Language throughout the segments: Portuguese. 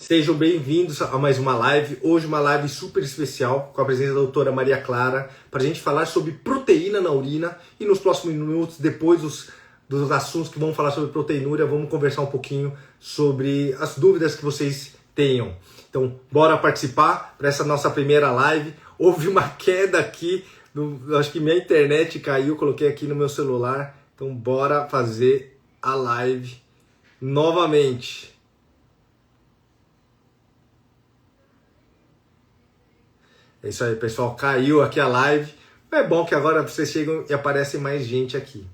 Sejam bem-vindos a mais uma live. Hoje uma live super especial com a presença da doutora Maria Clara para a gente falar sobre proteína na urina e nos próximos minutos, depois dos assuntos que vamos falar sobre proteinúria, vamos conversar um pouquinho sobre as dúvidas que vocês tenham. Então, bora participar para essa nossa primeira live. Houve uma queda aqui, acho que minha internet caiu, coloquei aqui no meu celular. Então, bora fazer a live novamente. É isso aí, pessoal. Caiu aqui a live. É bom que agora vocês chegam e aparece mais gente aqui.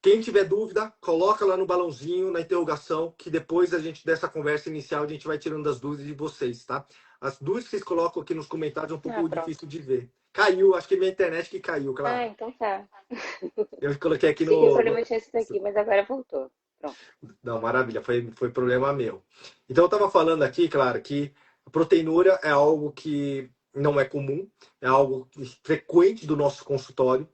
Quem tiver dúvida, coloca lá no balãozinho, na interrogação, que depois dessa conversa inicial, a gente vai tirando as dúvidas de vocês, tá? As dúvidas que vocês colocam aqui nos comentários é um pouco difícil de ver. Caiu, acho que minha internet que caiu, claro. Então tá. Eu coloquei aqui Achei que o problema tinha sido aqui, mas agora voltou. Pronto. Não, maravilha, foi problema meu. Então eu estava falando aqui, claro, que a proteinúria é algo que não é comum, é algo frequente do nosso consultório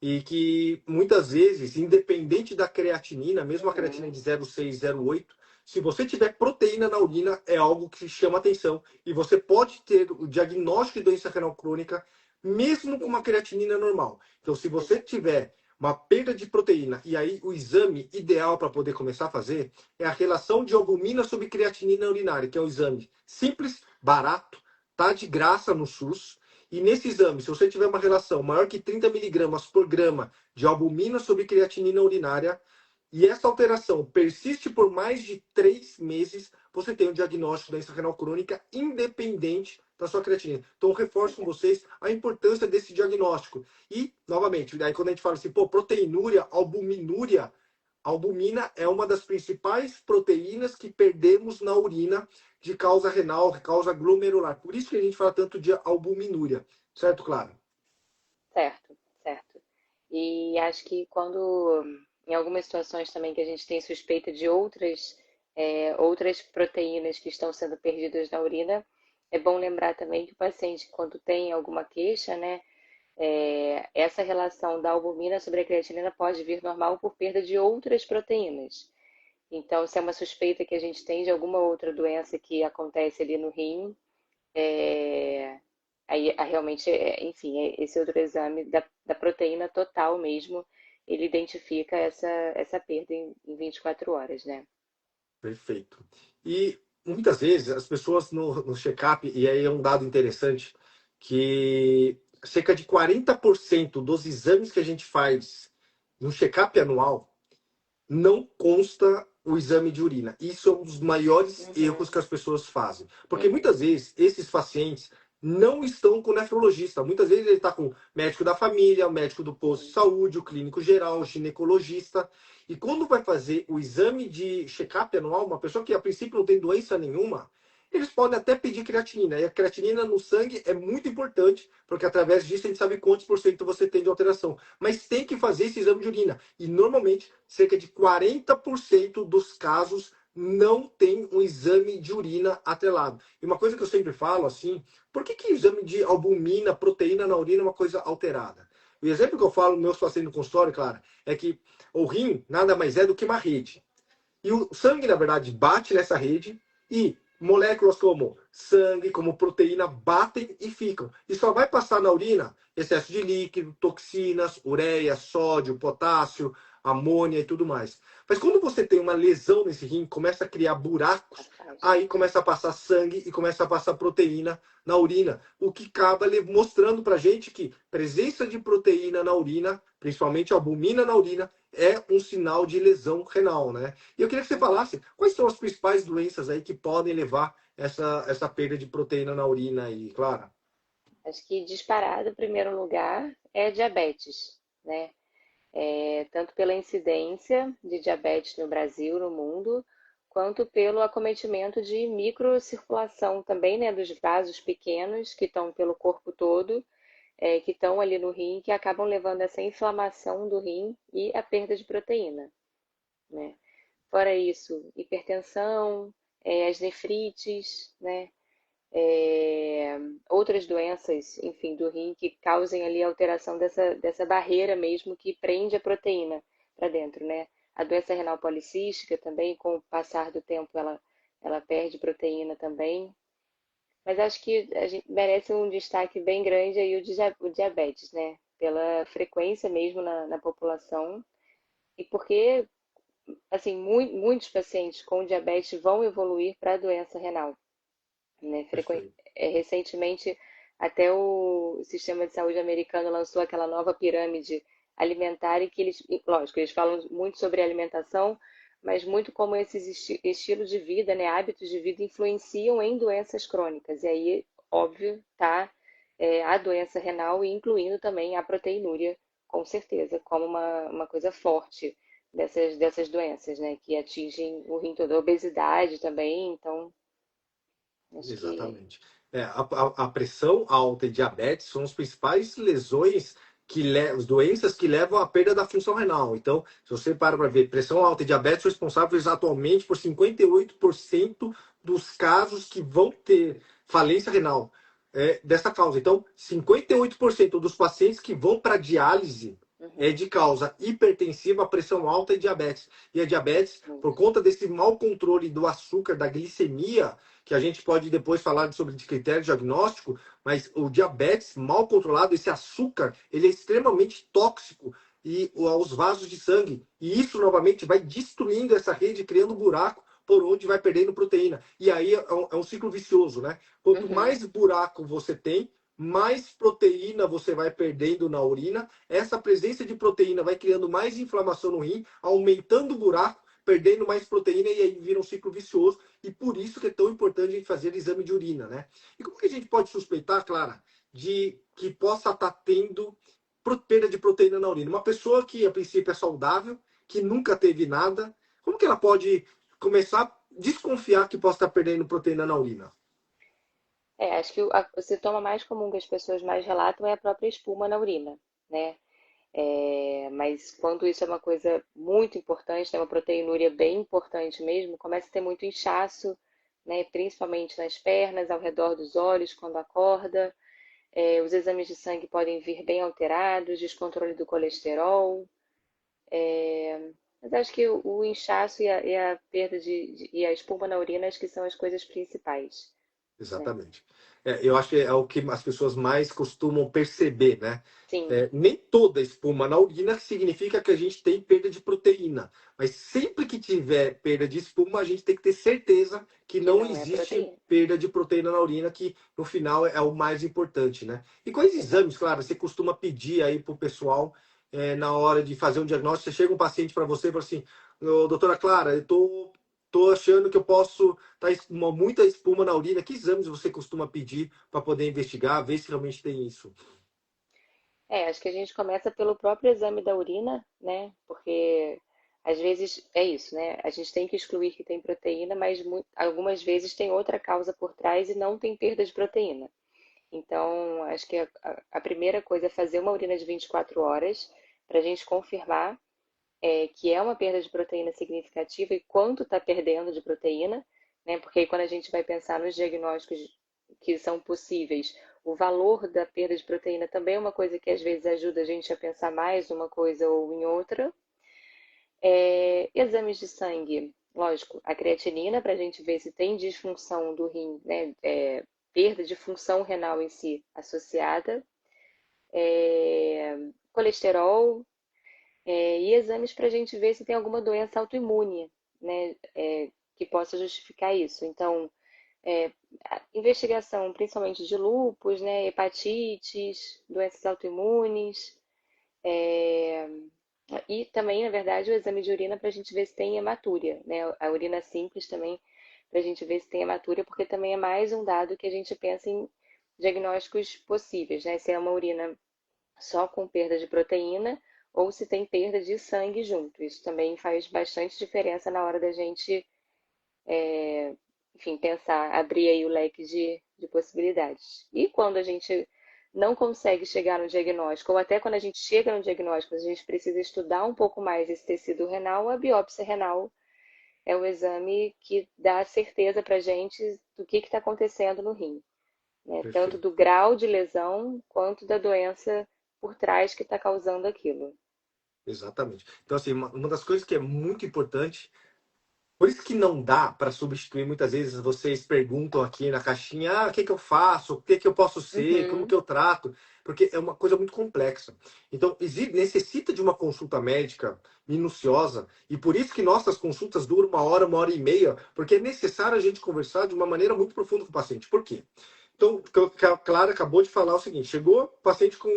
e que muitas vezes, independente da creatinina, mesmo a creatinina de 0,6, 0,8, se você tiver proteína na urina, é algo que chama atenção e você pode ter o diagnóstico de doença renal crônica mesmo com uma creatinina normal. Então, se você tiver uma perda de proteína, e aí o exame ideal para poder começar a fazer é a relação de albumina sobre creatinina urinária, que é um exame simples, barato, tá de graça no SUS. E nesse exame, se você tiver uma relação maior que 30 miligramas por grama de albumina sobre creatinina urinária, e essa alteração persiste por mais de 3 meses, você tem o diagnóstico da doença renal crônica independente da sua creatinina. Então, eu reforço com vocês a importância desse diagnóstico. E, novamente, aí quando a gente fala assim, proteinúria, albuminúria, a albumina é uma das principais proteínas que perdemos na urina de causa renal, causa glomerular. Por isso que a gente fala tanto de albuminúria. Certo, Clara? Certo, certo. E acho que quando, em algumas situações também que a gente tem suspeita de outras proteínas que estão sendo perdidas na urina, é bom lembrar também que o paciente, quando tem alguma queixa, né, essa relação da albumina sobre a creatinina pode vir normal por perda de outras proteínas. Então, se é uma suspeita que a gente tem de alguma outra doença que acontece ali no rim, é, aí realmente, enfim, esse outro exame da proteína total mesmo, ele identifica essa perda em 24 horas, né? Perfeito. E muitas vezes as pessoas no check-up, e aí é um dado interessante, que cerca de 40% dos exames que a gente faz no check-up anual não consta o exame de urina. Isso é um dos maiores erros que as pessoas fazem. Porque muitas vezes esses pacientes não estão com o nefrologista. Muitas vezes ele está com o médico da família, o médico do posto de saúde, o clínico geral, o ginecologista. E quando vai fazer o exame de check-up anual, uma pessoa que a princípio não tem doença nenhuma, eles podem até pedir creatinina. E a creatinina no sangue é muito importante, porque através disso a gente sabe quantos por cento você tem de alteração. Mas tem que fazer esse exame de urina. E normalmente, cerca de 40% dos casos não tem um exame de urina atrelado. E uma coisa que eu sempre falo assim, por que o exame de albumina, proteína na urina é uma coisa alterada? O exemplo que eu falo nos meus pacientes no consultório, claro, é que o rim nada mais é do que uma rede. E o sangue, na verdade, bate nessa rede e moléculas como sangue, como proteína, batem e ficam. E só vai passar na urina excesso de líquido, toxinas, ureia, sódio, potássio, amônia e tudo mais. Mas quando você tem uma lesão nesse rim, começa a criar buracos, aí começa a passar sangue e começa a passar proteína na urina, o que acaba mostrando pra gente que presença de proteína na urina, principalmente albumina na urina, é um sinal de lesão renal, né? E eu queria que você falasse quais são as principais doenças aí que podem levar essa perda de proteína na urina aí, Clara? Acho que disparado, em primeiro lugar, é diabetes, né? Tanto pela incidência de diabetes no Brasil, no mundo, quanto pelo acometimento de microcirculação também, né, dos vasos pequenos que estão pelo corpo todo, que estão ali no rim, que acabam levando essa inflamação do rim e a perda de proteína, né? Fora isso, hipertensão, as nefrites, né? outras doenças, enfim, do rim que causem ali alteração dessa barreira mesmo que prende a proteína para dentro, né? A doença renal policística também, com o passar do tempo, ela perde proteína também. Mas acho que a gente merece um destaque bem grande aí o diabetes, né? Pela frequência mesmo na população e porque, assim, muitos pacientes com diabetes vão evoluir para a doença renal, né? Perfeito. Recentemente, até o Sistema de Saúde americano lançou aquela nova pirâmide alimentar e que eles, lógico, eles falam muito sobre alimentação, mas muito como esses estilos de vida, né, hábitos de vida influenciam em doenças crônicas. E aí, óbvio, tá, a doença renal, incluindo também a proteinúria, com certeza, como uma coisa forte dessas doenças, né, que atingem o rim todo. A obesidade também, então, acho que Exatamente. A pressão alta e diabetes são as principais lesões as doenças que levam à perda da função renal. Então, se você para ver, pressão alta e diabetes são responsáveis atualmente por 58% dos casos que vão ter falência renal dessa causa. Então, 58% dos pacientes que vão para diálise é uhum, de causa hipertensiva, pressão alta e diabetes. E a diabetes, por muito. conta desse mau controle do açúcar, da glicemia, que a gente pode depois falar sobre critério diagnóstico, mas o diabetes mal controlado, esse açúcar, ele é extremamente tóxico aos vasos de sangue. E isso, novamente, vai destruindo essa rede, criando um buraco por onde vai perdendo proteína. E aí é um ciclo vicioso, né? Quanto Uhum. mais buraco você tem, mais proteína você vai perdendo na urina. Essa presença de proteína vai criando mais inflamação no rim, aumentando o buraco, perdendo mais proteína e aí vira um ciclo vicioso. E por isso que é tão importante a gente fazer exame de urina, né? E como que a gente pode suspeitar, Clara, de que possa estar tendo perda de proteína na urina? Uma pessoa que a princípio é saudável, que nunca teve nada, como que ela pode começar a desconfiar que possa estar perdendo proteína na urina? Acho que o sintoma mais comum que as pessoas mais relatam é a própria espuma na urina, né? Mas quando isso é uma coisa muito importante, tem uma proteinúria bem importante mesmo, começa a ter muito inchaço, né? Principalmente nas pernas, ao redor dos olhos, quando acorda. Os exames de sangue podem vir bem alterados, descontrole do colesterol. Mas acho que o inchaço e a perda e a espuma na urina acho que são as coisas principais, né? Exatamente. Eu acho que é o que as pessoas mais costumam perceber, né? Sim, Nem toda espuma na urina significa que a gente tem perda de proteína, mas sempre que tiver perda de espuma, a gente tem que ter certeza que que não não é existe proteína. perda de proteína na urina, que no final é o mais importante, né? E quais exames, Exato. claro, você costuma pedir aí para o pessoal na hora de fazer um diagnóstico? Você chega um paciente para você e fala assim: "Ô, doutora Clara, eu tô achando que eu posso tá muita espuma na urina. Que exames você costuma pedir para poder investigar, ver se realmente tem isso?" Acho que a gente começa pelo próprio exame da urina, né? Porque às vezes é isso, né? A gente tem que excluir que tem proteína, mas algumas vezes tem outra causa por trás e não tem perda de proteína. Então, acho que a primeira coisa é fazer uma urina de 24 horas para a gente confirmar que é uma perda de proteína significativa e quanto está perdendo de proteína, né? Porque aí quando a gente vai pensar nos diagnósticos que são possíveis, o valor da perda de proteína também é uma coisa que às vezes ajuda a gente a pensar mais uma coisa ou em outra. Exames de sangue, lógico, a creatinina para a gente ver se tem disfunção do rim, né? Perda de função renal em si associada. Colesterol, e exames para a gente ver se tem alguma doença autoimune, né, que possa justificar isso. Então, a investigação principalmente de lúpus, né, hepatites, doenças autoimunes, é, e também, na verdade, o exame de urina para a gente ver se tem hematúria, né, a urina simples também para a gente ver se tem hematúria, porque também é mais um dado que a gente pensa em diagnósticos possíveis, né, se é uma urina só com perda de proteína ou se tem perda de sangue junto. Isso também faz bastante diferença na hora da gente, enfim, pensar, abrir aí o leque de possibilidades. E quando a gente não consegue chegar no diagnóstico, ou até quando a gente chega no diagnóstico, a gente precisa estudar um pouco mais esse tecido renal, a biópsia renal é o exame que dá certeza para a gente do que está acontecendo no rim, né? Tanto do Perfeito. grau de lesão quanto da doença por trás que está causando aquilo. Exatamente. Então, assim, uma das coisas que é muito importante. Por isso que não dá para substituir. Muitas vezes vocês perguntam aqui na caixinha: o que que eu faço? O que que eu posso ser? Como Uhum, que eu trato? Porque é uma coisa muito complexa. Então, necessita de uma consulta médica minuciosa, e por isso que nossas consultas duram uma hora e meia, porque é necessário a gente conversar de uma maneira muito profunda com o paciente. Por quê? Então, a Clara acabou de falar o seguinte: chegou paciente com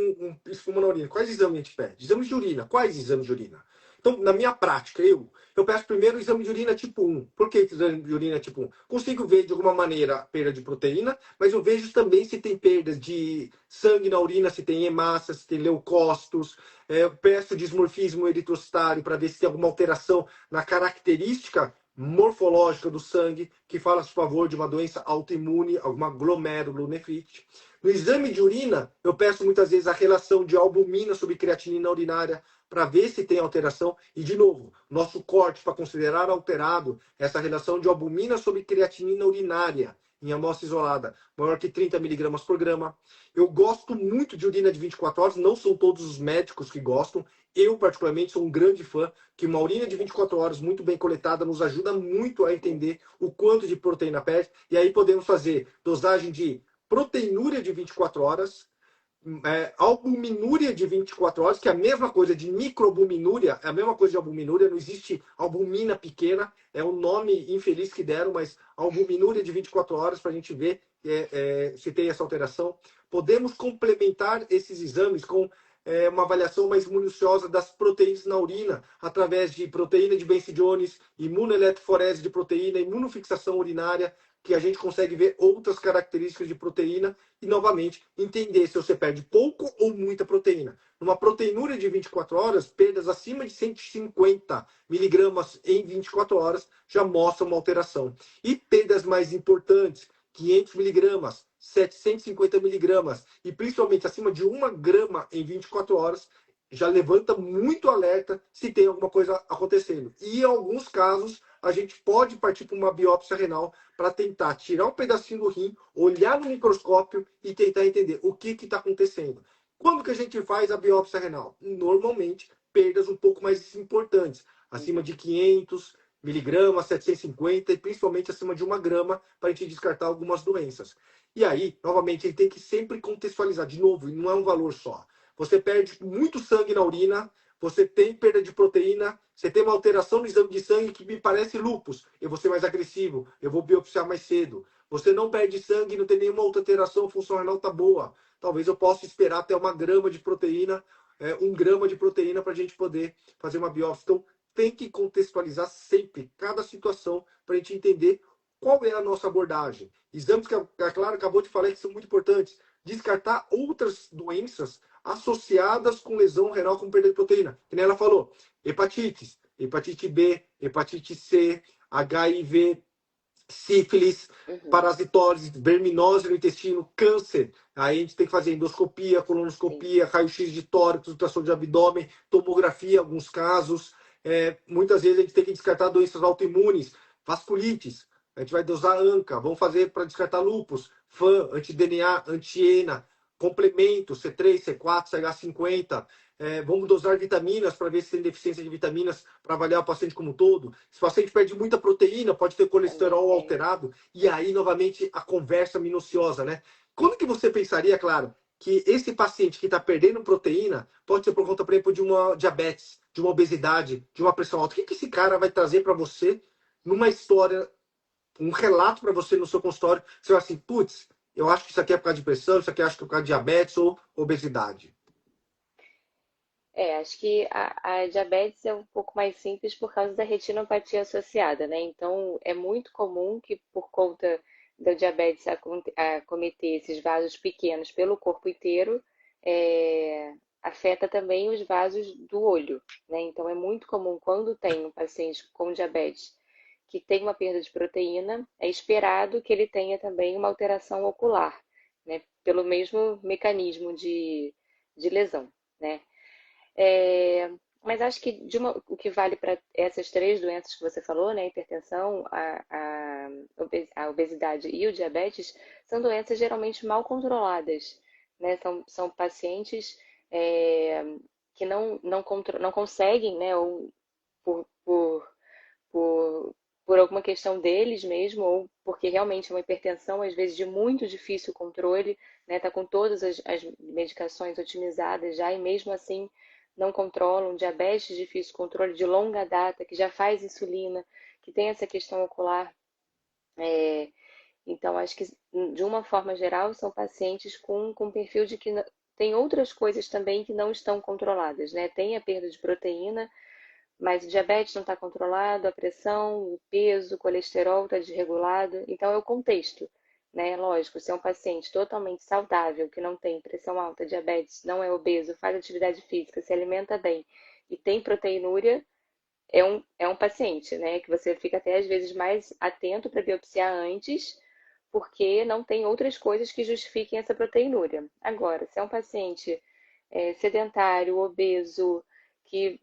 espuma na urina. Quais exames a gente pede? Exames de urina. Quais exames de urina? Então, na minha prática, eu peço primeiro o exame de urina tipo 1. Por que exame de urina tipo 1? Consigo ver de alguma maneira perda de proteína, mas eu vejo também se tem perdas de sangue na urina, se tem hemácia, se tem leucócitos. Eu peço dismorfismo eritrocitário para ver se tem alguma alteração na característica morfológica do sangue, que fala a favor de uma doença autoimune, alguma glomerulonefrite. No exame de urina, eu peço muitas vezes a relação de albumina sobre creatinina urinária, para ver se tem alteração. E, de novo, nosso corte para considerar alterado essa relação de albumina sobre creatinina urinária em amostra isolada, maior que 30 miligramas por grama. Eu gosto muito de urina de 24 horas, não são todos os médicos que gostam. Eu, particularmente, sou um grande fã, que uma urina de 24 horas muito bem coletada nos ajuda muito a entender o quanto de proteína perde. E aí podemos fazer dosagem de proteinúria de 24 horas, albuminúria de 24 horas, que é a mesma coisa de microalbuminúria, é a mesma coisa de albuminúria, não existe albumina pequena, é o nome infeliz que deram, mas albuminúria de 24 horas para a gente ver se tem essa alteração. Podemos complementar esses exames com uma avaliação mais minuciosa das proteínas na urina, através de proteína de Benson Jones, imunoeletroforese de proteína, imunofixação urinária, que a gente consegue ver outras características de proteína e, novamente, entender se você perde pouco ou muita proteína. Numa proteinúria de 24 horas, perdas acima de 150 miligramas em 24 horas já mostram uma alteração. E perdas mais importantes, 500 miligramas, 750 miligramas e principalmente acima de 1 grama em 24 horas, já levanta muito alerta se tem alguma coisa acontecendo. E em alguns casos, a gente pode partir para uma biópsia renal para tentar tirar um pedacinho do rim, olhar no microscópio e tentar entender o que está acontecendo. Quando que a gente faz a biópsia renal? Normalmente, perdas um pouco mais importantes, acima de 500 miligramas, 750 e principalmente acima de 1 grama, para a gente descartar algumas doenças. E aí, novamente, ele tem que sempre contextualizar. De novo, não é um valor só. Você perde muito sangue na urina, você tem perda de proteína, você tem uma alteração no exame de sangue que me parece lúpus, eu vou ser mais agressivo, eu vou biopsiar mais cedo. Você não perde sangue, não tem nenhuma outra alteração, a função renal está boa. Talvez eu possa esperar até 1 grama de proteína, 1 grama de proteína para a gente poder fazer uma biópsia. Então, tem que contextualizar sempre cada situação para a gente entender qual é a nossa abordagem. Exames que a Clara acabou de falar que são muito importantes. Descartar outras doenças associadas com lesão renal com perda de proteína. Que nem ela falou, hepatites, hepatite B, hepatite C, HIV, sífilis, uhum, parasitose, verminose no intestino, câncer. Aí a gente tem que fazer endoscopia, sim. colonoscopia, raio-x de tórax, ultrassom de abdômen, tomografia, em alguns casos. Muitas vezes a gente tem que descartar doenças autoimunes, vasculites. A gente vai dosar ANCA, vamos fazer para descartar lúpus, FAM, anti-DNA, anti-ENA, complemento, C3, C4, CH50. Vamos dosar vitaminas para ver se tem deficiência de vitaminas para avaliar o paciente como um todo. Se o paciente perde muita proteína, pode ter Também colesterol tem. alterado. E aí, novamente, a conversa minuciosa, né? Quando que você pensaria, claro, que esse paciente que está perdendo proteína pode ser por conta, por exemplo, de uma diabetes, de uma obesidade, de uma pressão alta? O que, que esse cara vai trazer para você numa história, um relato para você no seu consultório? Você vai assim, putz, eu acho que isso aqui é por causa de pressão, isso aqui acho que é por causa de diabetes ou obesidade. Acho que a diabetes é um pouco mais simples por causa da retinopatia associada, né? Então, é muito comum que, por conta da diabetes acometer esses vasos pequenos pelo corpo inteiro, afeta também os vasos do olho, né? Então, é muito comum quando tem um paciente com diabetes que tem uma perda de proteína, é esperado que ele tenha também uma alteração ocular, né? Pelo mesmo mecanismo de lesão, né? É, Mas acho que o que vale para essas três doenças que você falou, né, a hipertensão, a obesidade e o diabetes, são doenças geralmente mal controladas, né? São pacientes que não conseguem, né, ou por, por, por, por alguma questão deles mesmo, ou porque realmente é uma hipertensão, às vezes de muito difícil controle, né? Tá com todas as medicações otimizadas já e mesmo assim não controlam, diabetes de difícil controle de longa data, que já faz insulina, que tem essa questão ocular. É, então, acho que, de uma forma geral, são pacientes com perfil de que tem outras coisas também que não estão controladas, né? Tem a perda de proteína, mas o diabetes não está controlado, a pressão, o peso, o colesterol está desregulado. Então, é o contexto, né? Lógico, se é um paciente totalmente saudável, que não tem pressão alta, diabetes, não é obeso, faz atividade física, se alimenta bem e tem proteinúria, é um paciente, né? Que você fica até às vezes mais atento para biopsiar antes, porque não tem outras coisas que justifiquem essa proteinúria. Agora, se é um paciente sedentário, obeso, que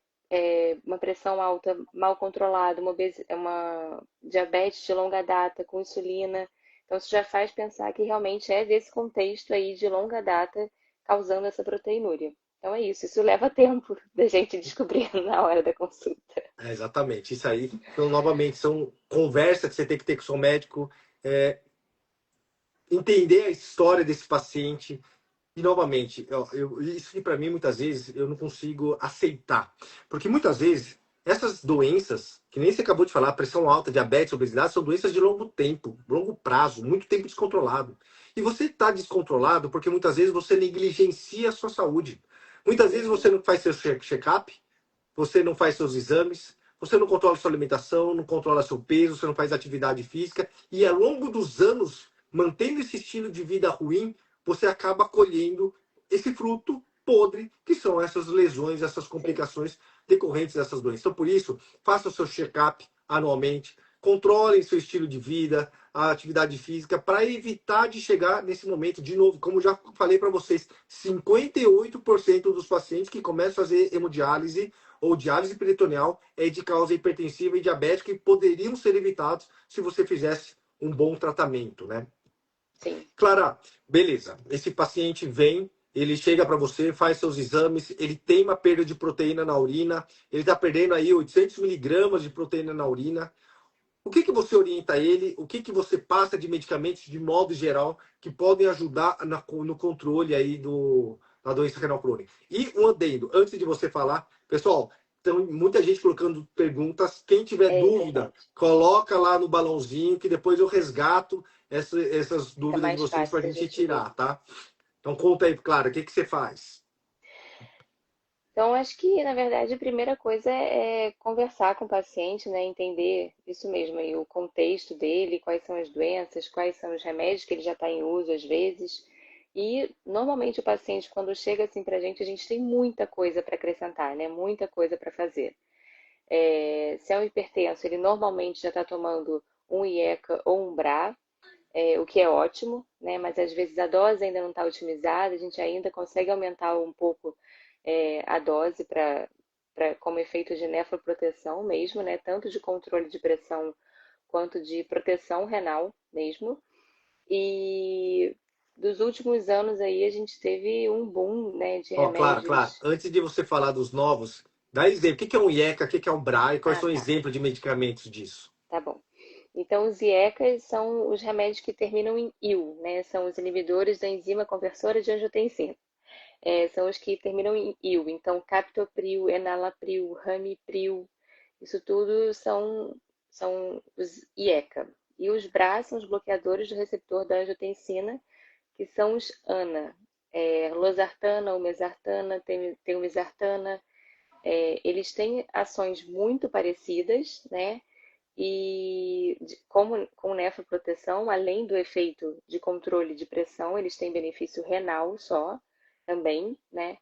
uma pressão alta mal controlada, uma diabetes de longa data com insulina, então isso já faz pensar que realmente é desse contexto aí de longa data causando essa proteinúria. Então é isso leva tempo da gente descobrir na hora da consulta. É, exatamente. Isso aí, então, novamente, são conversas que você tem que ter com o seu médico, é, entender a história desse paciente. E, novamente, isso que para mim, muitas vezes, eu não consigo aceitar. Porque, muitas vezes, essas doenças, que nem você acabou de falar, pressão alta, diabetes, obesidade, são doenças de longo tempo, longo prazo, muito tempo descontrolado. E você está descontrolado porque, muitas vezes, você negligencia a sua saúde. Muitas vezes, você não faz seu check-up, você não faz seus exames, você não controla sua alimentação, não controla seu peso, você não faz atividade física, e ao longo dos anos, mantendo esse estilo de vida ruim, você acaba colhendo esse fruto podre, que são essas lesões, essas Sim, complicações decorrentes dessas doenças. Então, por isso, faça o seu check-up anualmente, controle seu estilo de vida, a atividade física, para evitar de chegar nesse momento, de novo, como já falei para vocês, 58% dos pacientes que começam a fazer hemodiálise ou diálise peritoneal é de causa hipertensiva e diabética e poderiam ser evitados se você fizesse um bom tratamento, né? sim. Clara, beleza. Esse paciente vem, ele chega para você, faz seus exames, ele tem uma perda de proteína na urina, ele está perdendo aí 800 miligramas de proteína na urina. O que que você orienta ele? O que que você passa de medicamentos de modo geral que podem ajudar no controle aí da doença renal crônica? E um adendo, antes de você falar, pessoal, tem muita gente colocando perguntas. Quem tiver É dúvida, verdade. coloca lá no balãozinho que depois eu resgato essas Fica dúvidas de mais vocês para a fácil da gente gente ver. tirar, tá? Então conta aí, Clara, o que que você faz? Então, acho que, na verdade, a primeira coisa é conversar com o paciente, né? Entender isso mesmo, aí, o contexto dele, quais são as doenças, quais são os remédios que ele já está em uso às vezes. E, normalmente, o paciente, quando chega assim para a gente tem muita coisa para acrescentar, né? Muita coisa para fazer. Se é um hipertenso, ele normalmente já está tomando um IECA ou um BRA, o que é ótimo, né? Mas às vezes a dose ainda não está otimizada, a gente ainda consegue aumentar um pouco a dose como efeito de nefroproteção mesmo, né? Tanto de controle de pressão quanto de proteção renal mesmo. E dos últimos anos aí a gente teve um boom, né, de Ó, Clara, remédios. antes de você falar dos novos, dá exemplo. O que que é um IECA, o que que é um BRA e quais Ah, são tá, exemplos de medicamentos disso? tá bom. Então, os IECAs são os remédios que terminam em IL, né? São os inibidores da enzima conversora de angiotensina. São os que terminam em IL. Então, captopril, enalapril, ramipril, isso tudo são os IECA. E os BRA são os bloqueadores do receptor da angiotensina, que são os ANA. Losartana, mesartana, temesartana. Eles têm ações muito parecidas, né? E como com nefroproteção, além do efeito de controle de pressão, eles têm benefício renal só, também, né?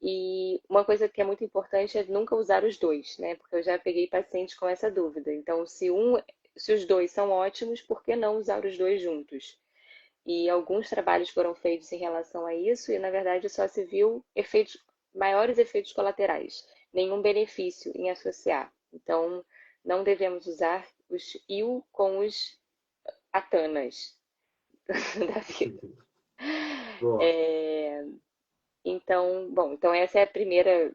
E uma coisa que é muito importante é nunca usar os dois, né? Porque eu já peguei pacientes com essa dúvida. Então, se os dois são ótimos, por que não usar os dois juntos? E alguns trabalhos foram feitos em relação a isso, e na verdade só se viu efeitos maiores efeitos colaterais, nenhum benefício em associar. Então, não devemos usar os IU com os ATANAs da vida. Boa. É, então, bom, então essa é a primeira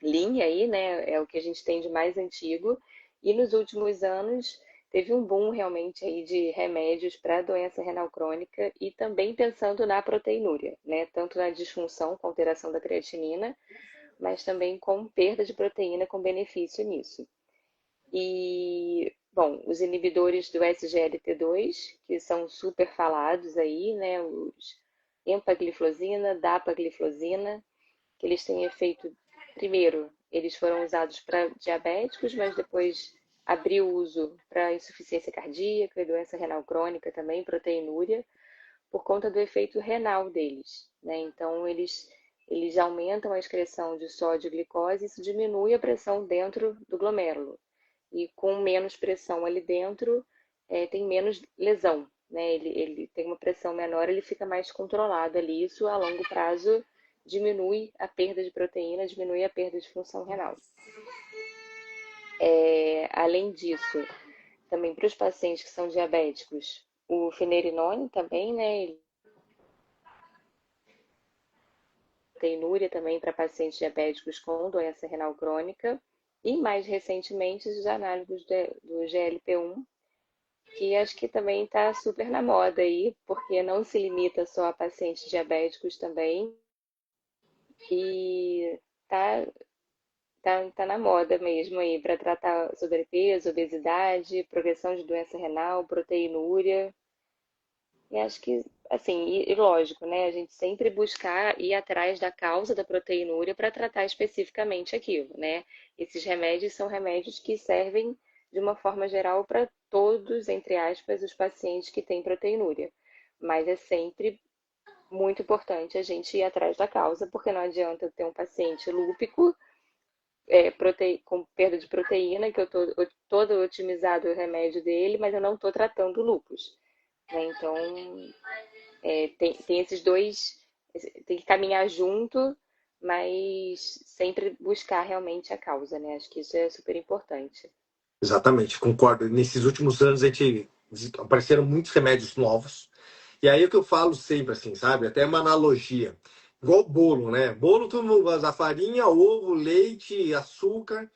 linha aí, né? É o que a gente tem de mais antigo. E nos últimos anos teve um boom realmente aí de remédios para doença renal crônica e também pensando na proteinúria, né? Tanto na disfunção com alteração da creatinina, mas também com perda de proteína com benefício nisso. E, bom, os inibidores do SGLT2, que são super falados aí, né? Os empagliflozina, dapagliflozina, que eles têm efeito. Primeiro, eles foram usados para diabéticos, mas depois abriu o uso para insuficiência cardíaca e doença renal crônica também, proteinúria, por conta do efeito renal deles, né? Então, eles aumentam a excreção de sódio e glicose e isso diminui a pressão dentro do glomérulo. E com menos pressão ali dentro, tem menos lesão, né? Ele tem uma pressão menor, ele fica mais controlado ali. Isso a longo prazo diminui a perda de proteína, diminui a perda de função renal. Além disso, também para os pacientes que são diabéticos, o finerenone também, né? Proteinúria também para pacientes diabéticos com doença renal crônica. E mais recentemente, os análogos do GLP-1, que acho que também está super na moda aí, porque não se limita só a pacientes diabéticos também. E tá na moda mesmo aí para tratar sobrepeso, obesidade, progressão de doença renal, proteinúria. E acho que, assim, e lógico, né? A gente sempre buscar ir atrás da causa da proteinúria para tratar especificamente aquilo, né? Esses remédios são remédios que servem de uma forma geral para todos, entre aspas, os pacientes que têm proteinúria. Mas é sempre muito importante a gente ir atrás da causa, porque não adianta eu ter um paciente lúpico com perda de proteína, que eu estou todo otimizado o remédio dele, mas eu não estou tratando o lúpus. Né? Então, tem esses dois, tem que caminhar junto, mas sempre buscar realmente a causa, né? Acho que isso é super importante. Exatamente, concordo. Nesses últimos anos apareceram muitos remédios novos. E aí é o que eu falo sempre, assim, sabe? Até uma analogia. Igual bolo, né? Bolo, todo mundo usa farinha, ovo, leite, açúcar.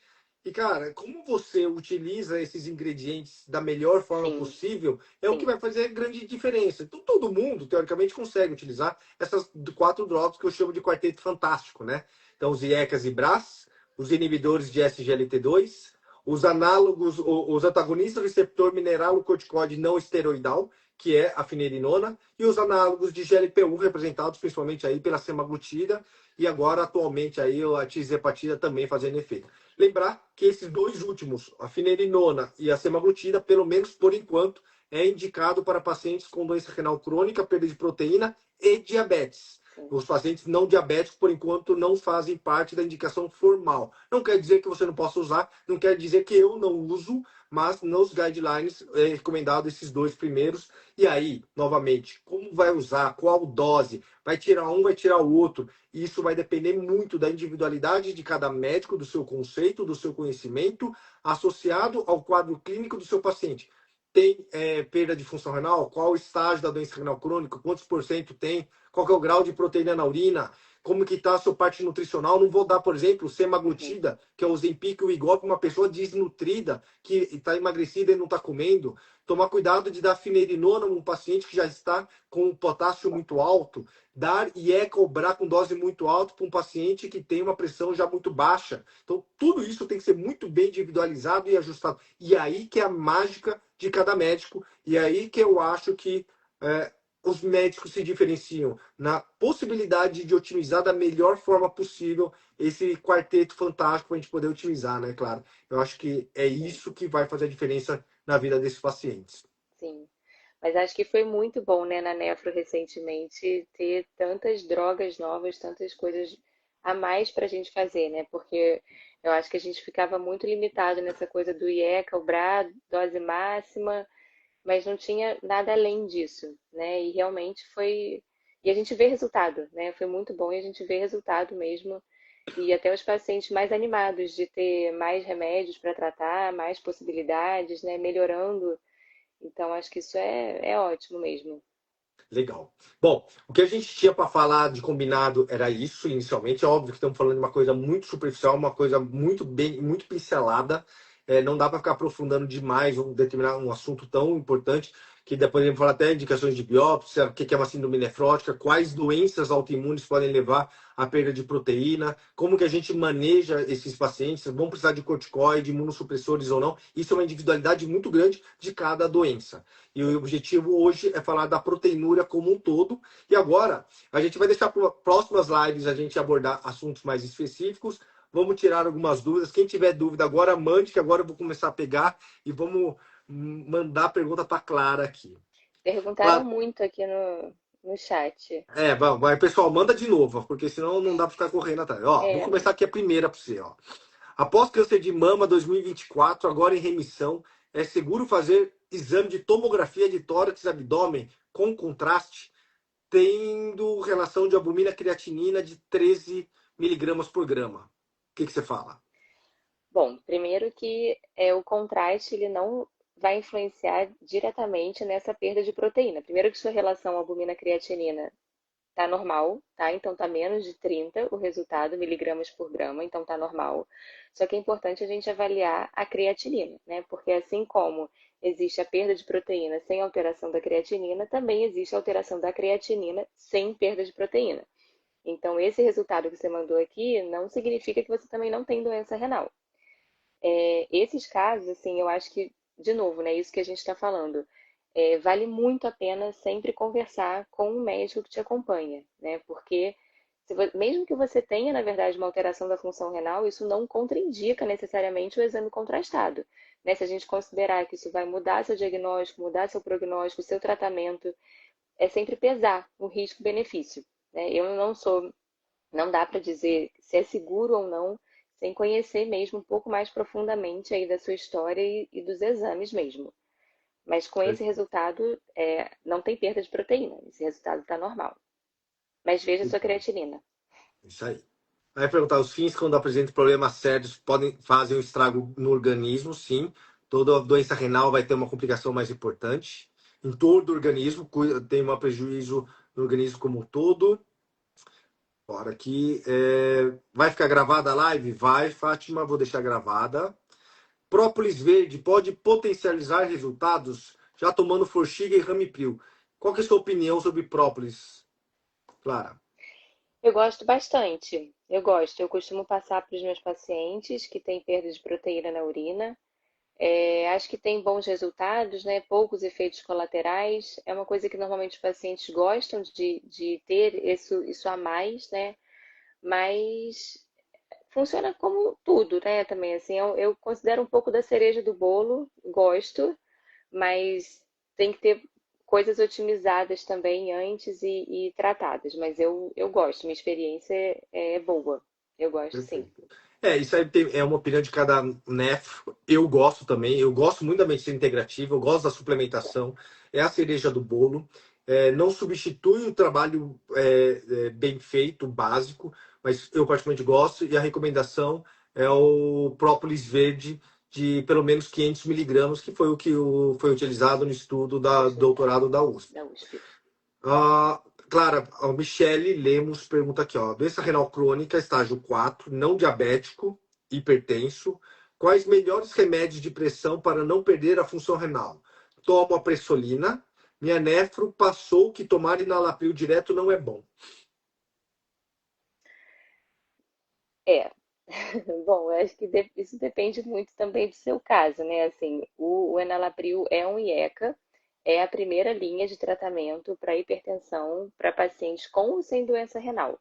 E, cara, como você utiliza esses ingredientes da melhor forma Sim, possível é o que sim, vai fazer a grande diferença. Então, todo mundo, teoricamente, consegue utilizar essas quatro drogas que eu chamo de quarteto fantástico, né? Então, os IECAs e BRAS, os inibidores de SGLT2, os análogos, os antagonistas do receptor mineralocorticoide não esteroidal, que é a finerenona, e os análogos de GLP-1, representados principalmente aí pela semaglutida, e agora, atualmente, aí a tirzepatida também fazendo efeito. Lembrar que esses dois últimos, a finerenona e a semaglutida, pelo menos por enquanto, é indicado para pacientes com doença renal crônica, perda de proteína e diabetes. sim, Os pacientes não diabéticos, por enquanto, não fazem parte da indicação formal. Não quer dizer que você não possa usar, não quer dizer que eu não uso, mas nos guidelines é recomendado esses dois primeiros. E aí, novamente, como vai usar, qual dose, vai tirar um, vai tirar o outro. Isso vai depender muito da individualidade de cada médico, do seu conceito, do seu conhecimento, associado ao quadro clínico do seu paciente. Tem perda de função renal? Qual o estágio da doença renal crônica? Quantos por cento tem? Qual que é o grau de proteína na urina? Como que está a sua parte nutricional? Não vou dar, por exemplo, uhum, semaglutida, que é o Ozempic e o Wegovy, uma pessoa desnutrida, que está emagrecida e não está comendo. Tomar cuidado de dar finerenona a um paciente que já está com potássio muito alto. Dar e cobrar com dose muito alta para um paciente que tem uma pressão já muito baixa. Então, tudo isso tem que ser muito bem individualizado e ajustado. E aí que é a mágica de cada médico. E aí que eu acho que é, os médicos se diferenciam na possibilidade de otimizar da melhor forma possível esse quarteto fantástico para a gente poder otimizar, né? Claro. Eu acho que é sim, isso que vai fazer a diferença na vida desses pacientes. sim. Mas acho que foi muito bom, né, na Nefro recentemente ter tantas drogas novas, tantas coisas a mais para a gente fazer, né? Porque eu acho que a gente ficava muito limitado nessa coisa do IECA, o BRA, dose máxima, mas não tinha nada além disso, né? E realmente foi. E a gente vê resultado, né? Foi muito bom e a gente vê resultado mesmo. E até os pacientes mais animados de ter mais remédios para tratar, mais possibilidades, né? Melhorando. Então, acho que isso é ótimo mesmo. Legal. Bom, o que a gente tinha para falar de combinado era isso inicialmente. É óbvio que estamos falando de uma coisa muito superficial, uma coisa muito bem, muito pincelada. Não dá para ficar aprofundando demais um determinado um assunto tão importante que depois a gente falar até indicações de biópsia, o que é uma síndrome nefrótica, quais doenças autoimunes podem levar à perda de proteína, como que a gente maneja esses pacientes, vão precisar de corticoide, imunossupressores ou não. Isso é uma individualidade muito grande de cada doença. E o objetivo hoje é falar da proteinúria como um todo. E agora, a gente vai deixar para próximas lives a gente abordar assuntos mais específicos. Vamos tirar algumas dúvidas. Quem tiver dúvida agora, mande, que agora eu vou começar a pegar e vamos mandar a pergunta para Clara aqui. Perguntaram Clara, muito aqui no chat. vai, pessoal, manda de novo, porque senão não dá para ficar correndo atrás. Ó, vou É, começar aqui a primeira para você. Ó. Após câncer de mama 2024, agora em remissão, é seguro fazer exame de tomografia de tórax e abdômen com contraste, tendo relação de albumina creatinina de 13 miligramas por grama. O que você fala? bom, primeiro que o contraste ele não vai influenciar diretamente nessa perda de proteína. Primeiro que sua relação albumina-creatinina tá normal, tá? Então tá menos de 30 o resultado, miligramas por grama, então tá normal. Só que é importante a gente avaliar a creatinina, né? Porque assim como existe a perda de proteína sem alteração da creatinina, também existe a alteração da creatinina sem perda de proteína. Então, esse resultado que você mandou aqui não significa que você também não tem doença renal. Esses casos, assim, eu acho que, de novo, né, isso que a gente está falando, vale muito a pena sempre conversar com o médico que te acompanha, né? Porque mesmo que você tenha, na verdade, uma alteração da função renal, isso não contraindica necessariamente o exame contrastado. Né? Se a gente considerar que isso vai mudar seu diagnóstico, mudar seu prognóstico, seu tratamento, é sempre pesar o risco-benefício. Né? Eu não sou, não dá para dizer se é seguro ou não, sem conhecer mesmo um pouco mais profundamente aí da sua história e dos exames mesmo. Mas com esse resultado, não tem perda de proteína, esse resultado está normal. Mas veja a sua creatinina. Isso aí. Aí perguntar, os rins, quando apresentam problemas sérios, podem fazer um estrago no organismo, sim. Toda doença renal vai ter uma complicação mais importante. Em todo o organismo, tem um prejuízo no organismo como um todo. Bora aqui. Vai ficar gravada a live? Vai, Fátima, vou deixar gravada. Própolis verde pode potencializar resultados já tomando forxiga e ramipril. Qual que é a sua opinião sobre própolis, Clara? Eu gosto bastante. Eu gosto. Eu costumo passar para os meus pacientes que têm perda de proteína na urina. Acho que tem bons resultados, né? Poucos efeitos colaterais. É uma coisa que normalmente os pacientes gostam de ter isso a mais, né? Mas funciona como tudo, né? Também assim, eu considero um pouco da cereja do bolo, gosto, mas tem que ter coisas otimizadas também antes e tratadas. Mas eu gosto, minha experiência é boa. Eu gosto sim. Perfeito. Isso aí é uma opinião de cada nefro. Eu gosto também. Eu gosto muito da medicina integrativa. Eu gosto da suplementação. É a cereja do bolo. Não substitui o trabalho bem feito, básico, mas eu particularmente gosto. E a recomendação é o própolis verde de pelo menos 500 miligramas, que foi o que foi utilizado no estudo da doutorado da USP. Da USP. Ah, Clara, a Michele Lemos pergunta aqui, ó. Doença renal crônica, estágio 4, não diabético, hipertenso. Quais melhores remédios de pressão para não perder a função renal? Tomo a pressolina. Minha nefro passou que tomar enalapril direto não é bom. É. Bom, eu acho que isso depende muito também do seu caso, né? Assim, o enalapril é um IECA, é a primeira linha de tratamento para hipertensão para pacientes com ou sem doença renal.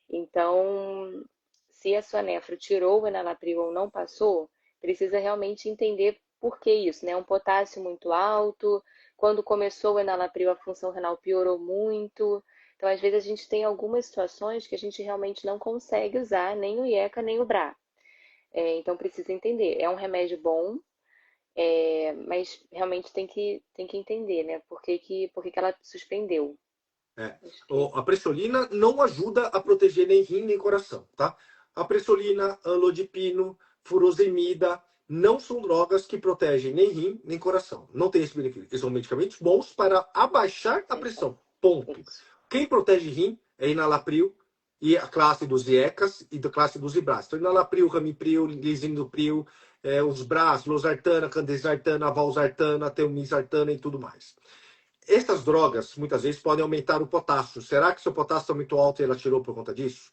Então, se a sua nefro tirou o enalapril ou não passou, precisa realmente entender por que isso, né? Um potássio muito alto, quando começou o enalapril a função renal piorou muito. Então, às vezes a gente tem algumas situações que a gente realmente não consegue usar nem o IECA nem o BRA. Então, precisa entender. É um remédio bom, mas realmente tem que entender, né? Por que ela suspendeu. É. Acho que A pressolina não ajuda a proteger nem rim nem coração, tá? A pressolina, amlodipino, furosemida não são drogas que protegem nem rim nem coração. Não tem esse benefício. Eles são medicamentos bons para abaixar a exato. pressão. Ponto. Isso. Quem protege rim é enalapril e a classe dos IECAS e da classe dos IBRAS. Então, enalapril, ramipril, lisinopril, os BRAS, losartana, candesartana, valsartana, telmisartana e tudo mais. Essas drogas, muitas vezes, podem aumentar o potássio. Será que seu potássio está muito alto e ela tirou por conta disso?